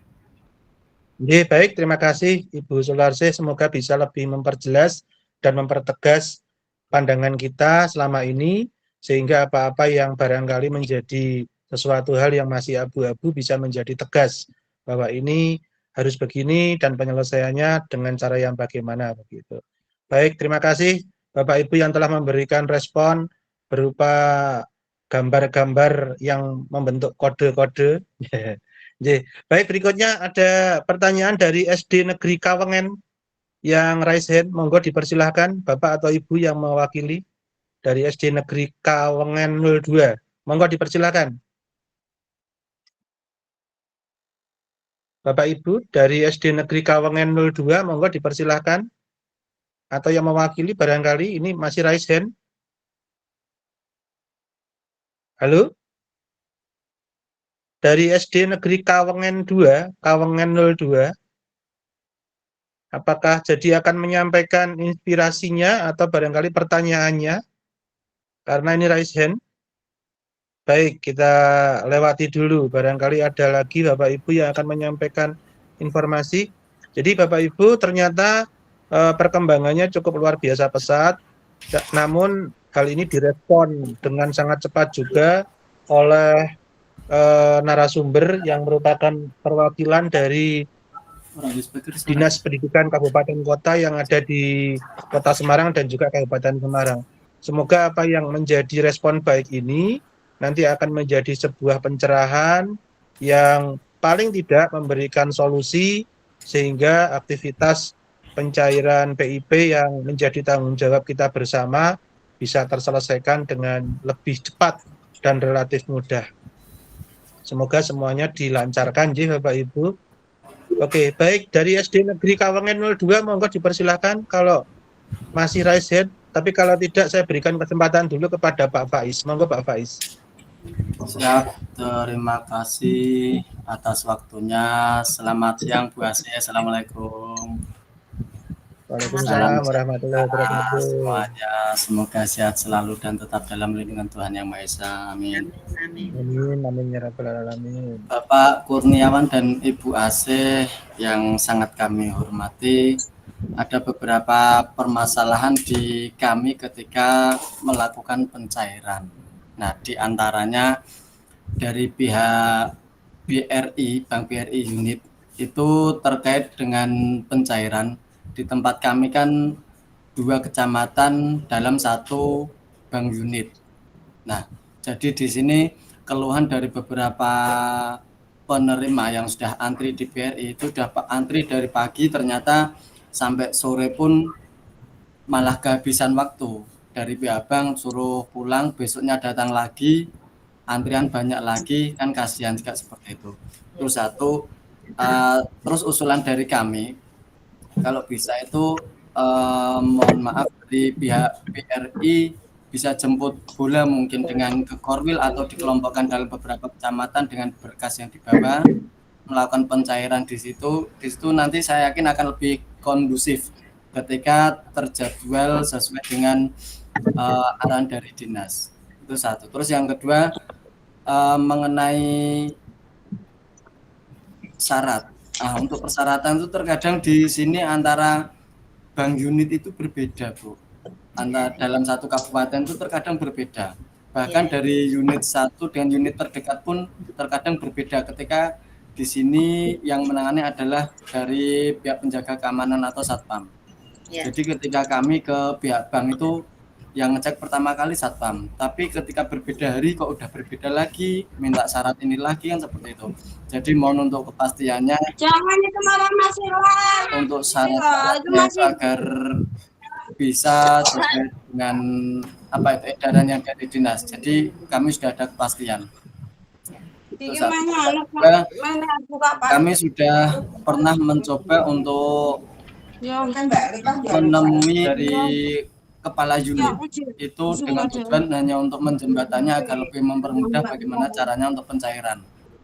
Nggih, baik, terima kasih Ibu Sularse, semoga bisa lebih memperjelas dan mempertegas pandangan kita selama ini sehingga apa-apa yang barangkali menjadi sesuatu hal yang masih abu-abu bisa menjadi tegas bahwa ini harus begini dan penyelesaiannya dengan cara yang bagaimana begitu. Baik, terima kasih Bapak Ibu yang telah memberikan respon berupa gambar-gambar yang membentuk kode-kode. Baik, berikutnya ada pertanyaan dari SD Negeri Kawengen yang raise hand. Monggo dipersilahkan Bapak atau Ibu yang mewakili dari SD Negeri Kawengen 02. Monggo dipersilahkan. Bapak Ibu dari SD Negeri Kawengen 02, monggo dipersilahkan. Atau yang mewakili barangkali ini masih raise hand. Halo? Dari SD Negeri Kawengen 2, Kawengen 02. Apakah jadi akan menyampaikan inspirasinya atau barangkali pertanyaannya? Karena ini raise hand. Baik, kita lewati dulu. Barangkali ada lagi Bapak Ibu yang akan menyampaikan informasi. Jadi Bapak Ibu ternyata perkembangannya cukup luar biasa pesat. Namun hal ini direspon dengan sangat cepat juga oleh narasumber yang merupakan perwakilan dari Dinas Pendidikan Kabupaten Kota yang ada di Kota Semarang dan juga Kabupaten Semarang. Semoga apa yang menjadi respon baik ini nanti akan menjadi sebuah pencerahan yang paling tidak memberikan solusi sehingga aktivitas pencairan PIP yang menjadi tanggung jawab kita bersama bisa terselesaikan dengan lebih cepat dan relatif mudah. Semoga semuanya dilancarkan, Bapak Ibu. Oke, baik, dari SD Negeri Kawengen 02 monggo dipersilahkan kalau masih raise hand, tapi kalau tidak saya berikan kesempatan dulu kepada Pak Faiz. Monggo Pak Faiz. Siap, terima kasih atas waktunya. Selamat siang Bu Ase, Assalamualaikum. Waalaikumsalam warahmatullahi wabarakatuh. Semuanya semoga sehat selalu dan tetap dalam lindungan Tuhan Yang Maha Esa. Amin. Amin ya rabbal alamin. Bapak Kurniawan dan Ibu Ase yang sangat kami hormati, ada beberapa permasalahan di kami ketika melakukan pencairan. Nah, di antaranya dari pihak BRI, Bank BRI unit, itu terkait dengan pencairan. Di tempat kami kan 2 kecamatan dalam 1 bank unit. Nah, jadi di sini keluhan dari beberapa penerima yang sudah antri di BRI itu sudah antri dari pagi, ternyata sampai sore pun malah kehabisan waktu. Dari pihak bank suruh pulang, besoknya datang lagi, antrian banyak lagi, kan kasihan juga seperti itu. Terus terus usulan dari kami, kalau bisa itu mohon maaf dari pihak BRI bisa jemput bola mungkin dengan ke Korwil atau dikelompokkan dalam beberapa kecamatan dengan berkas yang dibawa, melakukan pencairan di situ. Di situ nanti saya yakin akan lebih kondusif ketika terjadwal sesuai dengan arahan dari dinas. Itu satu. Terus yang kedua mengenai syarat. Untuk persyaratan itu terkadang di sini antara bank unit itu berbeda, Bu. Antara dalam satu kabupaten itu terkadang berbeda. Bahkan dari unit 1 dengan unit terdekat pun terkadang berbeda ketika di sini yang menangani adalah dari pihak penjaga keamanan atau satpam. Jadi ketika kami ke pihak bank itu yang ngecek pertama kali satpam, tapi ketika berbeda hari kok udah berbeda lagi, minta syarat ini lagi, kan seperti itu. Jadi mohon untuk kepastiannya, jangan itu Mas Irwan, untuk syarat agar bisa sesuai dengan edaran yang dari dinas. Jadi kami sudah ada kepastian. Kami sudah pernah mencoba untuk menemui dari kepala unit itu dengan tujuan hanya untuk menjembatanya agar lebih mempermudah bagaimana caranya untuk pencairan.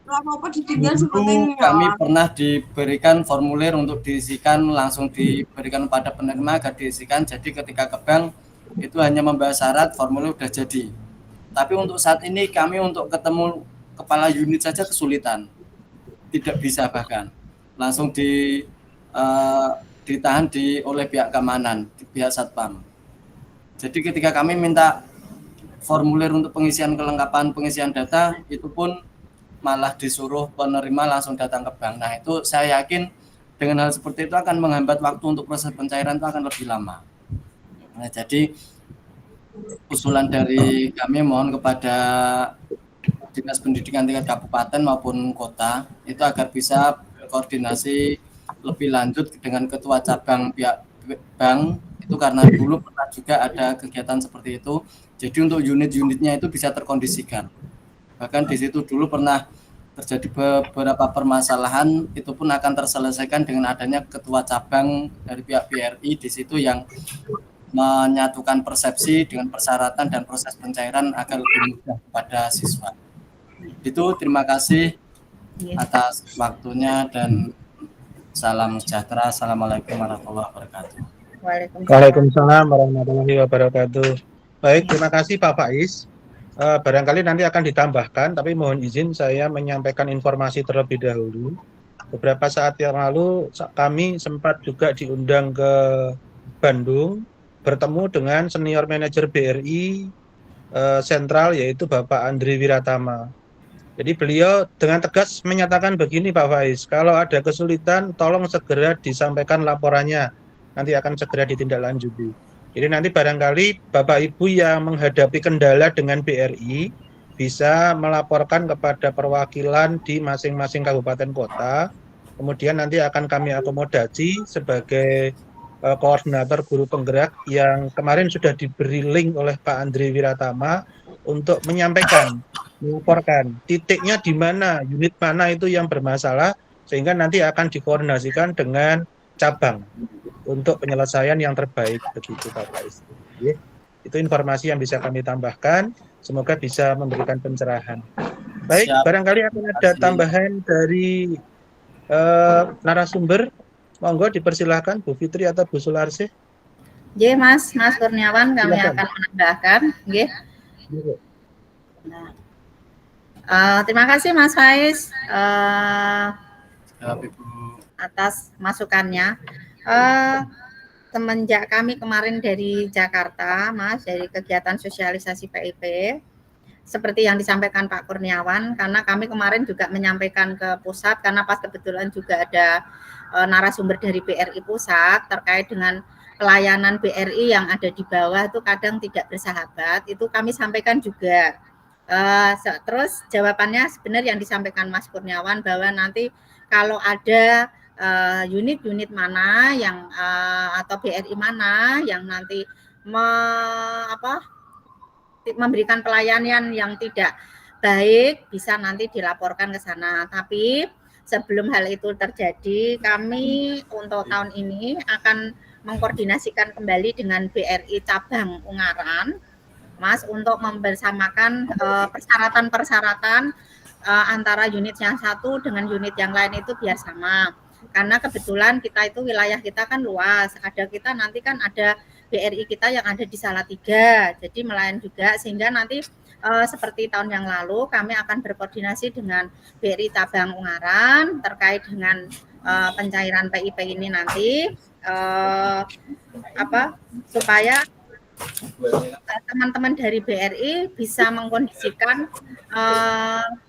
Dulu kami pernah diberikan formulir untuk diisikan, langsung diberikan pada penerima agar diisikan. Jadi ketika ke bank itu hanya membahas syarat, formulir sudah jadi. Tapi untuk saat ini kami untuk ketemu kepala unit saja kesulitan, tidak bisa, bahkan langsung ditahan oleh pihak keamanan, pihak satpam. Jadi ketika kami minta formulir untuk pengisian kelengkapan pengisian data, itu pun malah disuruh penerima langsung datang ke bank. Nah itu saya yakin dengan hal seperti itu akan menghambat waktu untuk proses pencairan itu akan lebih lama. Nah, jadi usulan dari kami mohon kepada Dinas Pendidikan tingkat kabupaten maupun kota itu agar bisa koordinasi lebih lanjut dengan ketua cabang pihak bank itu, karena dulu pernah juga ada kegiatan seperti itu. Jadi untuk unit-unitnya itu bisa terkondisikan. Bahkan di situ dulu pernah terjadi beberapa permasalahan, itu pun akan terselesaikan dengan adanya ketua cabang dari pihak BRI di situ yang menyatukan persepsi dengan persyaratan dan proses pencairan agar lebih mudah kepada siswa. Itu terima kasih atas waktunya dan salam sejahtera. Assalamualaikum warahmatullahi wabarakatuh. Waalaikumsalam warahmatullahi wabarakatuh. Baik, terima kasih Pak Faiz. Barangkali nanti akan ditambahkan, tapi mohon izin saya menyampaikan informasi terlebih dahulu. Beberapa saat yang lalu kami sempat juga diundang ke Bandung, bertemu dengan senior manajer BRI sentral, yaitu Bapak Andri Wiratama. Jadi beliau dengan tegas menyatakan begini Pak Faiz, kalau ada kesulitan tolong segera disampaikan laporannya, nanti akan segera ditindaklanjuti. Jadi nanti barangkali Bapak Ibu yang menghadapi kendala dengan BRI bisa melaporkan kepada perwakilan di masing-masing kabupaten kota, kemudian nanti akan kami akomodasi sebagai koordinator guru penggerak yang kemarin sudah diberi link oleh Pak Andri Wiratama untuk menyampaikan, melaporkan titiknya di mana, unit mana itu yang bermasalah, sehingga nanti akan dikoordinasikan dengan cabang untuk penyelesaian yang terbaik, begitu Pak Faiz. Itu informasi yang bisa kami tambahkan, semoga bisa memberikan pencerahan. Baik, barangkali akan ada tambahan dari narasumber. Monggo dipersilahkan Bu Fitri atau Bu Sularsi. Nggih, Mas Kurniawan, kami akan menambahkan, nggih. Nah, terima kasih Mas Faiz atas masukannya. Semenjak kami kemarin dari Jakarta, Mas, dari kegiatan sosialisasi PIP, seperti yang disampaikan Pak Kurniawan, karena kami kemarin juga menyampaikan ke pusat, karena pas kebetulan juga ada narasumber dari BRI pusat terkait dengan pelayanan BRI yang ada di bawah itu kadang tidak bersahabat, itu kami sampaikan juga. Terus jawabannya sebenarnya yang disampaikan Mas Kurniawan bahwa nanti kalau ada unit-unit mana yang atau BRI mana yang nanti memberikan pelayanan yang tidak baik bisa nanti dilaporkan ke sana. Tapi sebelum hal itu terjadi, kami untuk tahun ini akan mengkoordinasikan kembali dengan BRI cabang Ungaran, Mas, untuk membersamakan persyaratan-persyaratan antara unit yang satu dengan unit yang lain itu biar sama. Karena kebetulan kita itu wilayah kita kan luas, kita nanti kan ada BRI kita yang ada di Salatiga, jadi melayani juga, sehingga nanti seperti tahun yang lalu kami akan berkoordinasi dengan BRI cabang Ungaran terkait dengan pencairan PIP ini nanti supaya teman-teman dari BRI bisa mengkondisikan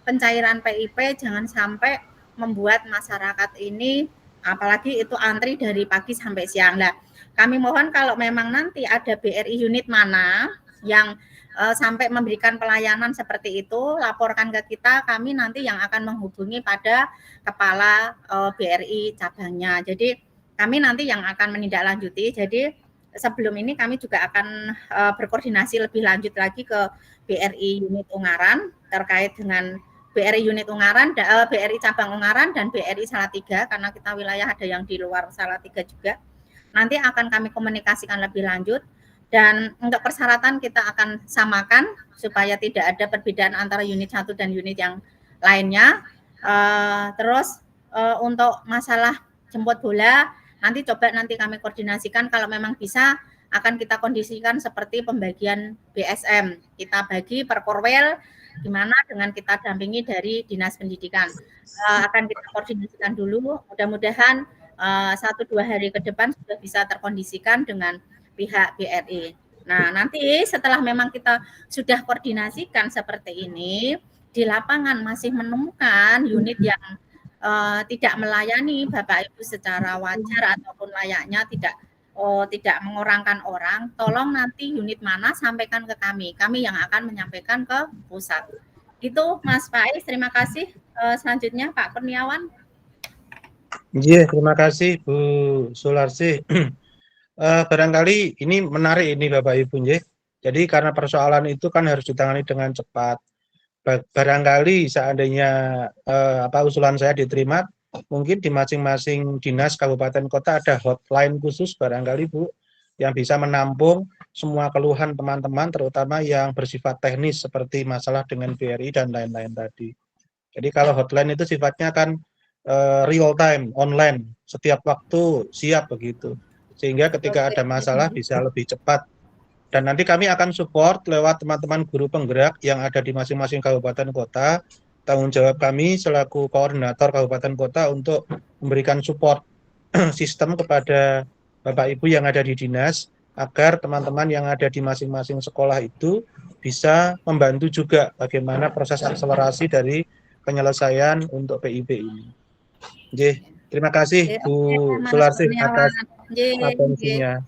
pencairan PIP jangan sampai membuat masyarakat ini apalagi itu antri dari pagi sampai siang. Nah, kami mohon kalau memang nanti ada BRI unit mana yang sampai memberikan pelayanan seperti itu, laporkan ke kita, kami nanti yang akan menghubungi pada kepala BRI cabangnya. Jadi kami nanti yang akan menindaklanjuti. Jadi sebelum ini kami juga akan berkoordinasi lebih lanjut lagi ke BRI Unit Ungaran terkait dengan BRI Unit Ungaran, BRI Cabang Ungaran dan BRI Salatiga, karena kita wilayah ada yang di luar Salatiga juga. Nanti akan kami komunikasikan lebih lanjut, dan untuk persyaratan kita akan samakan supaya tidak ada perbedaan antara unit 1 dan unit yang lainnya. Terus untuk masalah jemput bola, nanti kami koordinasikan, kalau memang bisa akan kita kondisikan seperti pembagian BSM. Kita bagi per korwel, gimana dengan kita dampingi dari Dinas Pendidikan. Akan kita koordinasikan dulu, mudah-mudahan 1-2 hari ke depan sudah bisa terkondisikan dengan pihak BRI. Nah, nanti setelah memang kita sudah koordinasikan seperti ini, di lapangan masih menemukan unit yang tidak melayani Bapak Ibu secara wajar ataupun layaknya, tidak mengorangkan orang, tolong nanti unit mana sampaikan ke kami yang akan menyampaikan ke pusat. Itu Mas Faiz, terima kasih. Selanjutnya Pak Kurniawan. Iya, terima kasih Bu Sularsi. Barangkali ini menarik ini Bapak Ibu, ya. Jadi karena persoalan itu kan harus ditangani dengan cepat. Barangkali seandainya usulan saya diterima, mungkin di masing-masing dinas kabupaten kota ada hotline khusus barangkali Bu, yang bisa menampung semua keluhan teman-teman, terutama yang bersifat teknis seperti masalah dengan BRI dan lain-lain tadi. Jadi kalau hotline itu sifatnya kan real time, online, setiap waktu siap begitu. Sehingga ketika ada masalah bisa lebih cepat. Dan nanti kami akan support lewat teman-teman guru penggerak yang ada di masing-masing kabupaten kota. Tanggung jawab kami selaku koordinator kabupaten kota untuk memberikan support sistem kepada Bapak Ibu yang ada di dinas, agar teman-teman yang ada di masing-masing sekolah itu bisa membantu juga bagaimana proses akselerasi dari penyelesaian untuk PIP ini. Terima kasih Bu Sularsi atas atensinya.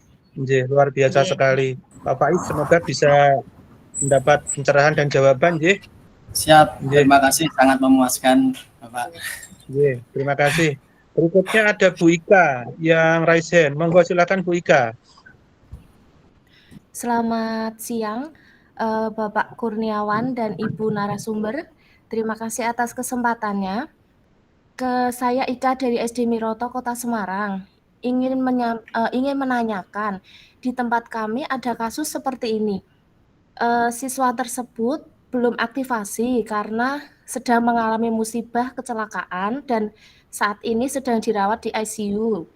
Luar biasa sekali. Pak Faiz, semoga bisa mendapat pencerahan dan jawaban. Siap, terima kasih, sangat memuaskan Bapak. Terima kasih. Berikutnya ada Bu Ika yang raise hand. Monggo silakan Bu Ika. Selamat siang Bapak Kurniawan dan Ibu narasumber. Terima kasih atas kesempatannya. Saya Ika dari SD Miroto Kota Semarang. Ingin menanyakan, di tempat kami ada kasus seperti ini. Siswa tersebut belum aktivasi karena sedang mengalami musibah kecelakaan dan saat ini sedang dirawat di ICU.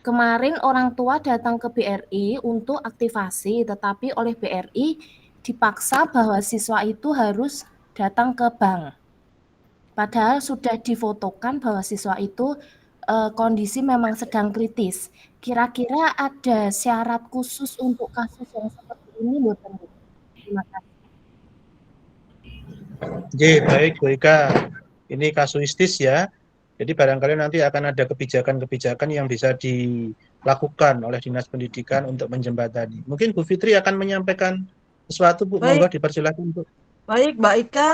Kemarin orang tua datang ke BRI untuk aktivasi, tetapi oleh BRI dipaksa bahwa siswa itu harus datang ke bank. Padahal sudah difotokan bahwa siswa itu kondisi memang sedang kritis. Kira-kira ada syarat khusus untuk kasus yang seperti ini, Bu? Terima kasih. Baik Bu Ika, ini kasuistis ya. Jadi barangkali nanti akan ada kebijakan-kebijakan yang bisa dilakukan oleh Dinas Pendidikan untuk menjembatani. Mungkin Bu Fitri akan menyampaikan sesuatu, Bu. Monggo dipersilakan, Bu. Baik, Mbak Ika.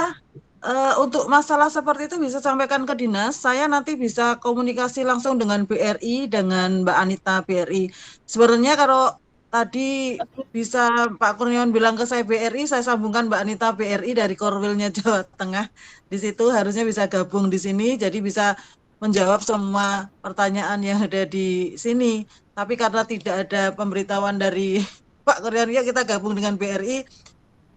Untuk masalah seperti itu bisa sampaikan ke dinas, saya nanti bisa komunikasi langsung dengan BRI, dengan Mbak Anita BRI. Sebenarnya kalau tadi bisa Pak Kurniawan bilang ke saya BRI, saya sambungkan Mbak Anita BRI dari Korwilnya Jawa Tengah. Di situ harusnya bisa gabung di sini, jadi bisa menjawab semua pertanyaan yang ada di sini. Tapi karena tidak ada pemberitahuan dari Pak Kurniawan, ya kita gabung dengan BRI,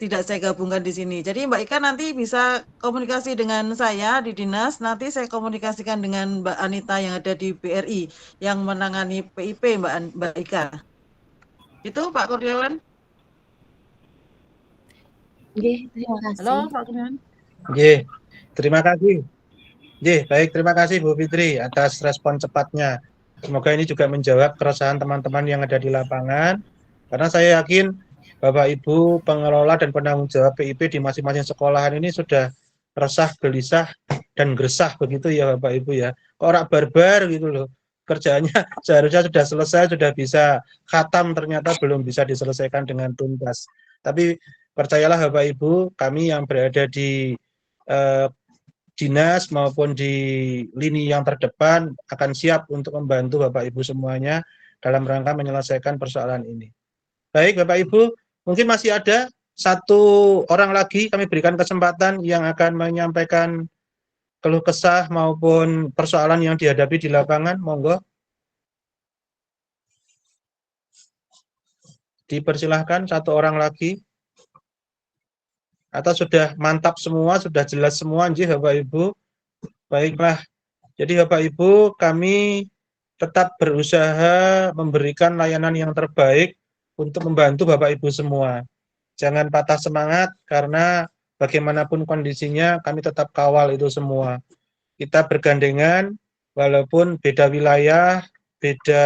tidak saya gabungkan di sini. Jadi Mbak Ika nanti bisa komunikasi dengan saya di dinas, nanti saya komunikasikan dengan Mbak Anita yang ada di BRI yang menangani PIP, Mbak Ika. Itu Pak Kurniawan. Terima kasih. Halo Pak Kurniawan. Terima kasih. Baik, terima kasih Bu Fitri atas respon cepatnya. Semoga ini juga menjawab keresahan teman-teman yang ada di lapangan, karena saya yakin Bapak Ibu pengelola dan penanggung jawab PIP di masing-masing sekolahan ini sudah resah, gelisah, dan gersah begitu ya Bapak Ibu ya. Kok orang barbar gitu loh. Kerjaannya seharusnya sudah selesai, sudah bisa khatam, ternyata belum bisa diselesaikan dengan tuntas. Tapi percayalah Bapak Ibu, kami yang berada di dinas maupun di lini yang terdepan akan siap untuk membantu Bapak Ibu semuanya dalam rangka menyelesaikan persoalan ini. Baik Bapak Ibu, mungkin masih ada satu orang lagi kami berikan kesempatan yang akan menyampaikan keluh kesah maupun persoalan yang dihadapi di lapangan, monggo. Dipersilahkan satu orang lagi. Atau sudah mantap semua, sudah jelas semua, nggih Bapak Ibu. Baiklah. Jadi Bapak Ibu, kami tetap berusaha memberikan layanan yang terbaik untuk membantu Bapak Ibu semua. Jangan patah semangat karena bagaimanapun kondisinya kami tetap kawal itu semua. Kita bergandengan walaupun beda wilayah, beda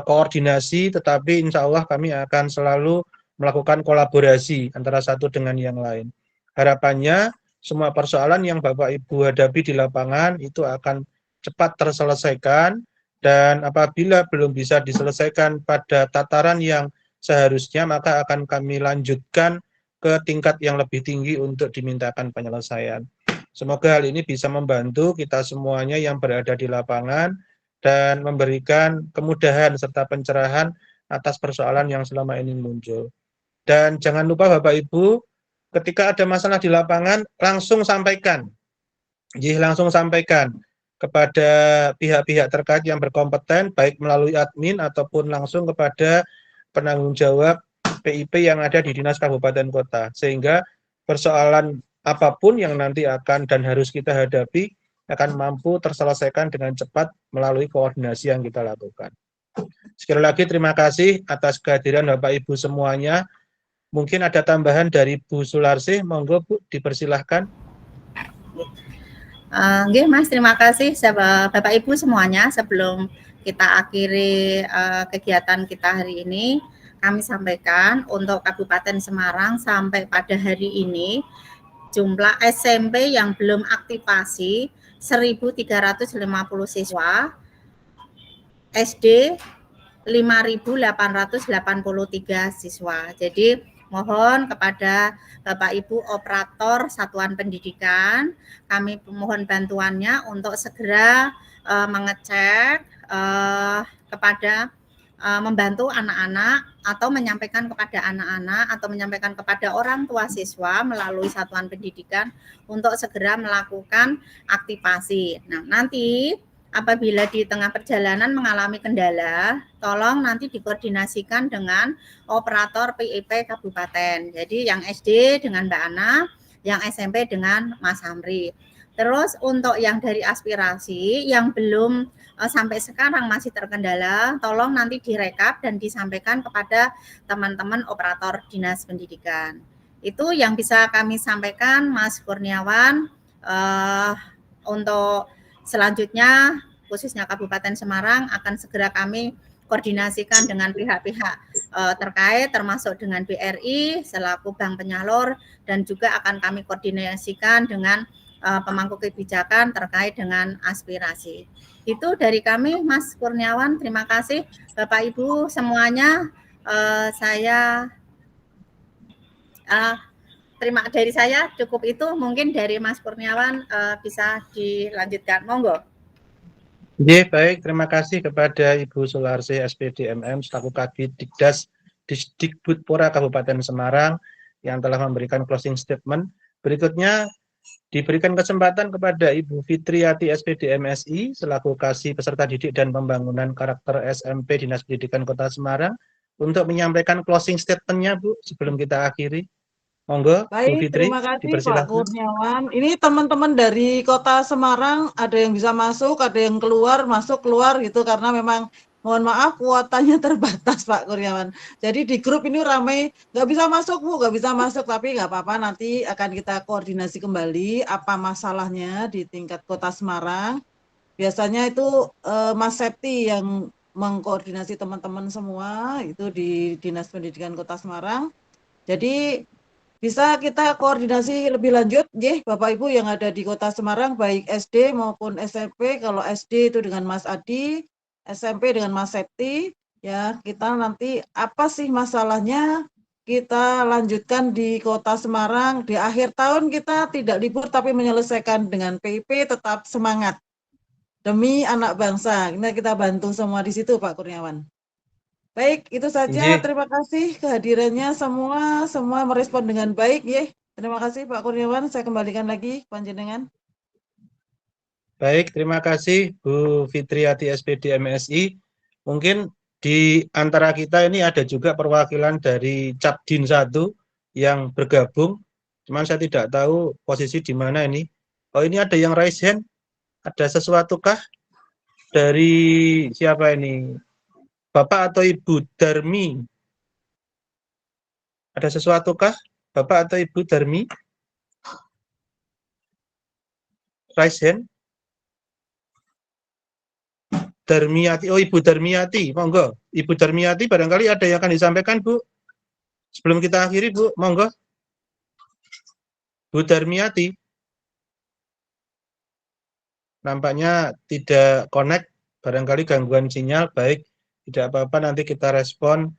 koordinasi, tetapi insya Allah kami akan selalu melakukan kolaborasi antara satu dengan yang lain. Harapannya semua persoalan yang Bapak Ibu hadapi di lapangan itu akan cepat terselesaikan, dan apabila belum bisa diselesaikan pada tataran yang seharusnya, maka akan kami lanjutkan ke tingkat yang lebih tinggi untuk dimintakan penyelesaian. Semoga hal ini bisa membantu kita semuanya yang berada di lapangan dan memberikan kemudahan serta pencerahan atas persoalan yang selama ini muncul. Dan jangan lupa Bapak Ibu, ketika ada masalah di lapangan, langsung sampaikan. Langsung sampaikan kepada pihak-pihak terkait yang berkompeten, baik melalui admin ataupun langsung kepada penanggung jawab PIP yang ada di Dinas Kabupaten Kota. Sehingga persoalan apapun yang nanti akan dan harus kita hadapi akan mampu terselesaikan dengan cepat melalui koordinasi yang kita lakukan. Sekali lagi terima kasih atas kehadiran Bapak Ibu semuanya. Mungkin ada tambahan dari Bu Sularsih, monggo Bu, dipersilahkan. Nggih Mas, terima kasih Bapak Ibu semuanya. Sebelum kita akhiri kegiatan kita hari ini, kami sampaikan untuk Kabupaten Semarang sampai pada hari ini jumlah SMP yang belum aktivasi 1.350 siswa, SD 5.883 siswa. Jadi mohon kepada Bapak Ibu operator satuan pendidikan, kami mohon bantuannya untuk segera mengecek kepada membantu anak-anak atau menyampaikan kepada anak-anak atau menyampaikan kepada orang tua siswa melalui satuan pendidikan untuk segera melakukan aktivasi. Nah, nanti apabila di tengah perjalanan mengalami kendala, tolong nanti dikoordinasikan dengan operator PIP Kabupaten. Jadi yang SD dengan Mbak Ana, yang SMP dengan Mas Hamri. Terus untuk yang dari aspirasi yang belum sampai sekarang masih terkendala, tolong nanti direkap dan disampaikan kepada teman-teman operator Dinas Pendidikan. Itu yang bisa kami sampaikan, Mas Kurniawan. Untuk selanjutnya, khususnya Kabupaten Semarang, akan segera kami koordinasikan dengan pihak-pihak terkait, termasuk dengan BRI selaku bank penyalur, dan juga akan kami koordinasikan dengan pemangku kebijakan terkait dengan aspirasi. Itu dari kami, Mas Kurniawan. Terima kasih, Bapak Ibu semuanya. Dari saya cukup itu. Mungkin dari Mas Kurniawan bisa dilanjutkan, monggo. Baik, terima kasih kepada Ibu Sularsih SPD MM selaku Kabid Dikdas Disdikbudpora Kabupaten Semarang yang telah memberikan closing statement. Berikutnya diberikan kesempatan kepada Ibu Fitriati SPD MSI selaku Kasih Peserta Didik dan Pembangunan Karakter SMP Dinas Pendidikan Kota Semarang untuk menyampaikan closing statement-nya, Bu, sebelum kita akhiri. Monggo, Bu Baik, Fitri, terima kasih Pak dipersilakan. Kurniawan. Ini teman-teman dari Kota Semarang, ada yang bisa masuk, ada yang keluar, masuk, keluar gitu, karena memang mohon maaf kuotanya terbatas Pak Kurniawan. Jadi di grup ini ramai, nggak bisa masuk Bu, nggak bisa masuk, tapi nggak apa-apa, nanti akan kita koordinasi kembali apa masalahnya di tingkat Kota Semarang. Biasanya itu Mas Septi yang mengkoordinasi teman-teman semua, itu di Dinas Pendidikan Kota Semarang. Jadi bisa kita koordinasi lebih lanjut, Bapak Ibu yang ada di Kota Semarang, baik SD maupun SMP. Kalau SD itu dengan Mas Adi, SMP dengan Mas Septi, ya kita nanti apa sih masalahnya, kita lanjutkan di Kota Semarang. Di akhir tahun kita tidak libur tapi menyelesaikan dengan PIP, tetap semangat. demi anak bangsa. Ini kita bantu semua di situ Pak Kurniawan. Baik, itu saja. Injih. Terima kasih kehadirannya semua merespon dengan baik ya. Terima kasih Pak Kurniawan. Saya kembalikan lagi panjenengan. Baik, terima kasih Bu Fitriati SPD MSI. Mungkin di antara kita ini ada juga perwakilan dari Capdin 1 yang bergabung. Cuman saya tidak tahu posisi di mana ini. Oh, ini ada yang raise hand. Ada sesuatu kah dari siapa ini? Bapak atau Ibu Darmi? Ada sesuatu kah Bapak atau Ibu Darmi? Raise hand. Darmiati, oh Ibu Darmiati, monggo. Ibu Darmiati barangkali ada yang akan disampaikan Bu. Sebelum kita akhiri Bu, monggo. Bu Darmiati. Nampaknya tidak connect, barangkali gangguan sinyal, baik. Tidak apa-apa, nanti kita respon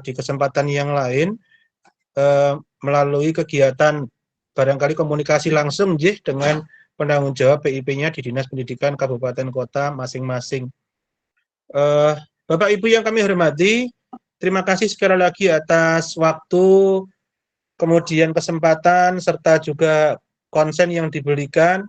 di kesempatan yang lain melalui kegiatan barangkali komunikasi langsung dengan penanggung jawab PIP-nya di Dinas Pendidikan Kabupaten Kota masing-masing. Bapak Ibu yang kami hormati, terima kasih sekali lagi atas waktu, kemudian kesempatan, serta juga konsen yang diberikan.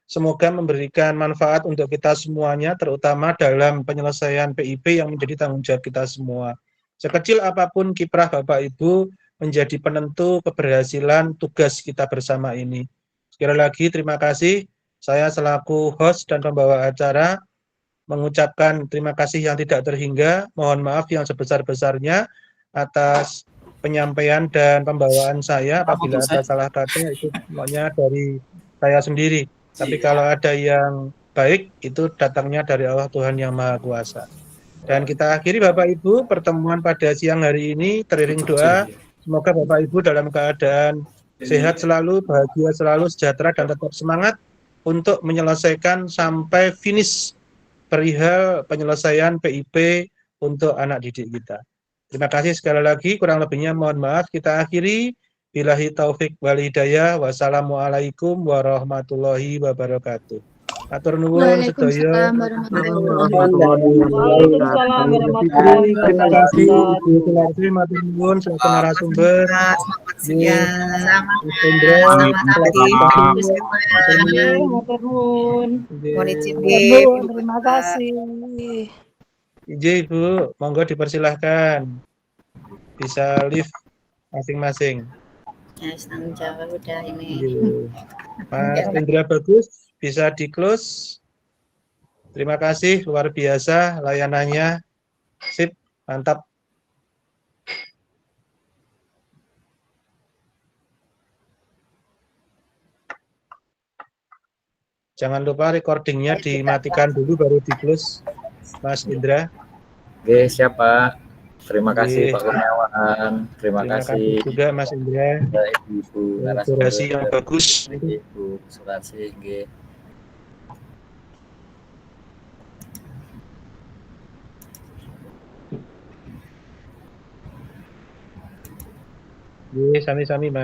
Semoga memberikan manfaat untuk kita semuanya, terutama dalam penyelesaian PIP yang menjadi tanggung jawab kita semua. Sekecil apapun kiprah Bapak Ibu menjadi penentu keberhasilan tugas kita bersama ini. Sekali lagi terima kasih. Saya selaku host dan pembawa acara mengucapkan terima kasih yang tidak terhingga. Mohon maaf yang sebesar-besarnya atas penyampaian dan pembawaan saya. Apabila ada salah kata itu semuanya dari saya sendiri. Tapi kalau ada yang baik itu datangnya dari Allah Tuhan Yang Maha Kuasa. Dan kita akhiri Bapak Ibu pertemuan pada siang hari ini teriring doa. Semoga Bapak Ibu dalam keadaan sehat selalu, bahagia selalu, sejahtera, dan tetap semangat untuk menyelesaikan sampai finish perihal penyelesaian PIP untuk anak didik kita. Terima kasih sekali lagi, kurang lebihnya mohon maaf. Kita akhiri. Billahi taufik wal hidayah. Wassalamualaikum warahmatullahi wabarakatuh. Atur nuwun sedaya. Waalaikumsalam warahmatullahi Terima kasih wabarakatuh. Ibu Sularsi, matur nuwun selaku narasumber. Matur nuwun. Terima kasih. Izin Ibu, monggo dipersilahkan. Bisa live masing-masing. Ya, tanggung jawab udah ini. Mas Indra Bagus, bisa di-close. Terima kasih, luar biasa layanannya. Sip, mantap. Jangan lupa recordingnya dimatikan dulu baru di-close, Mas Indra. Oke, siap Pak. Terima kasih Pak Kurniawan. Terima kasih juga Mas Indra. Ibu Durasi yang bagus. Ibu Surasi. Sami-sami Mas.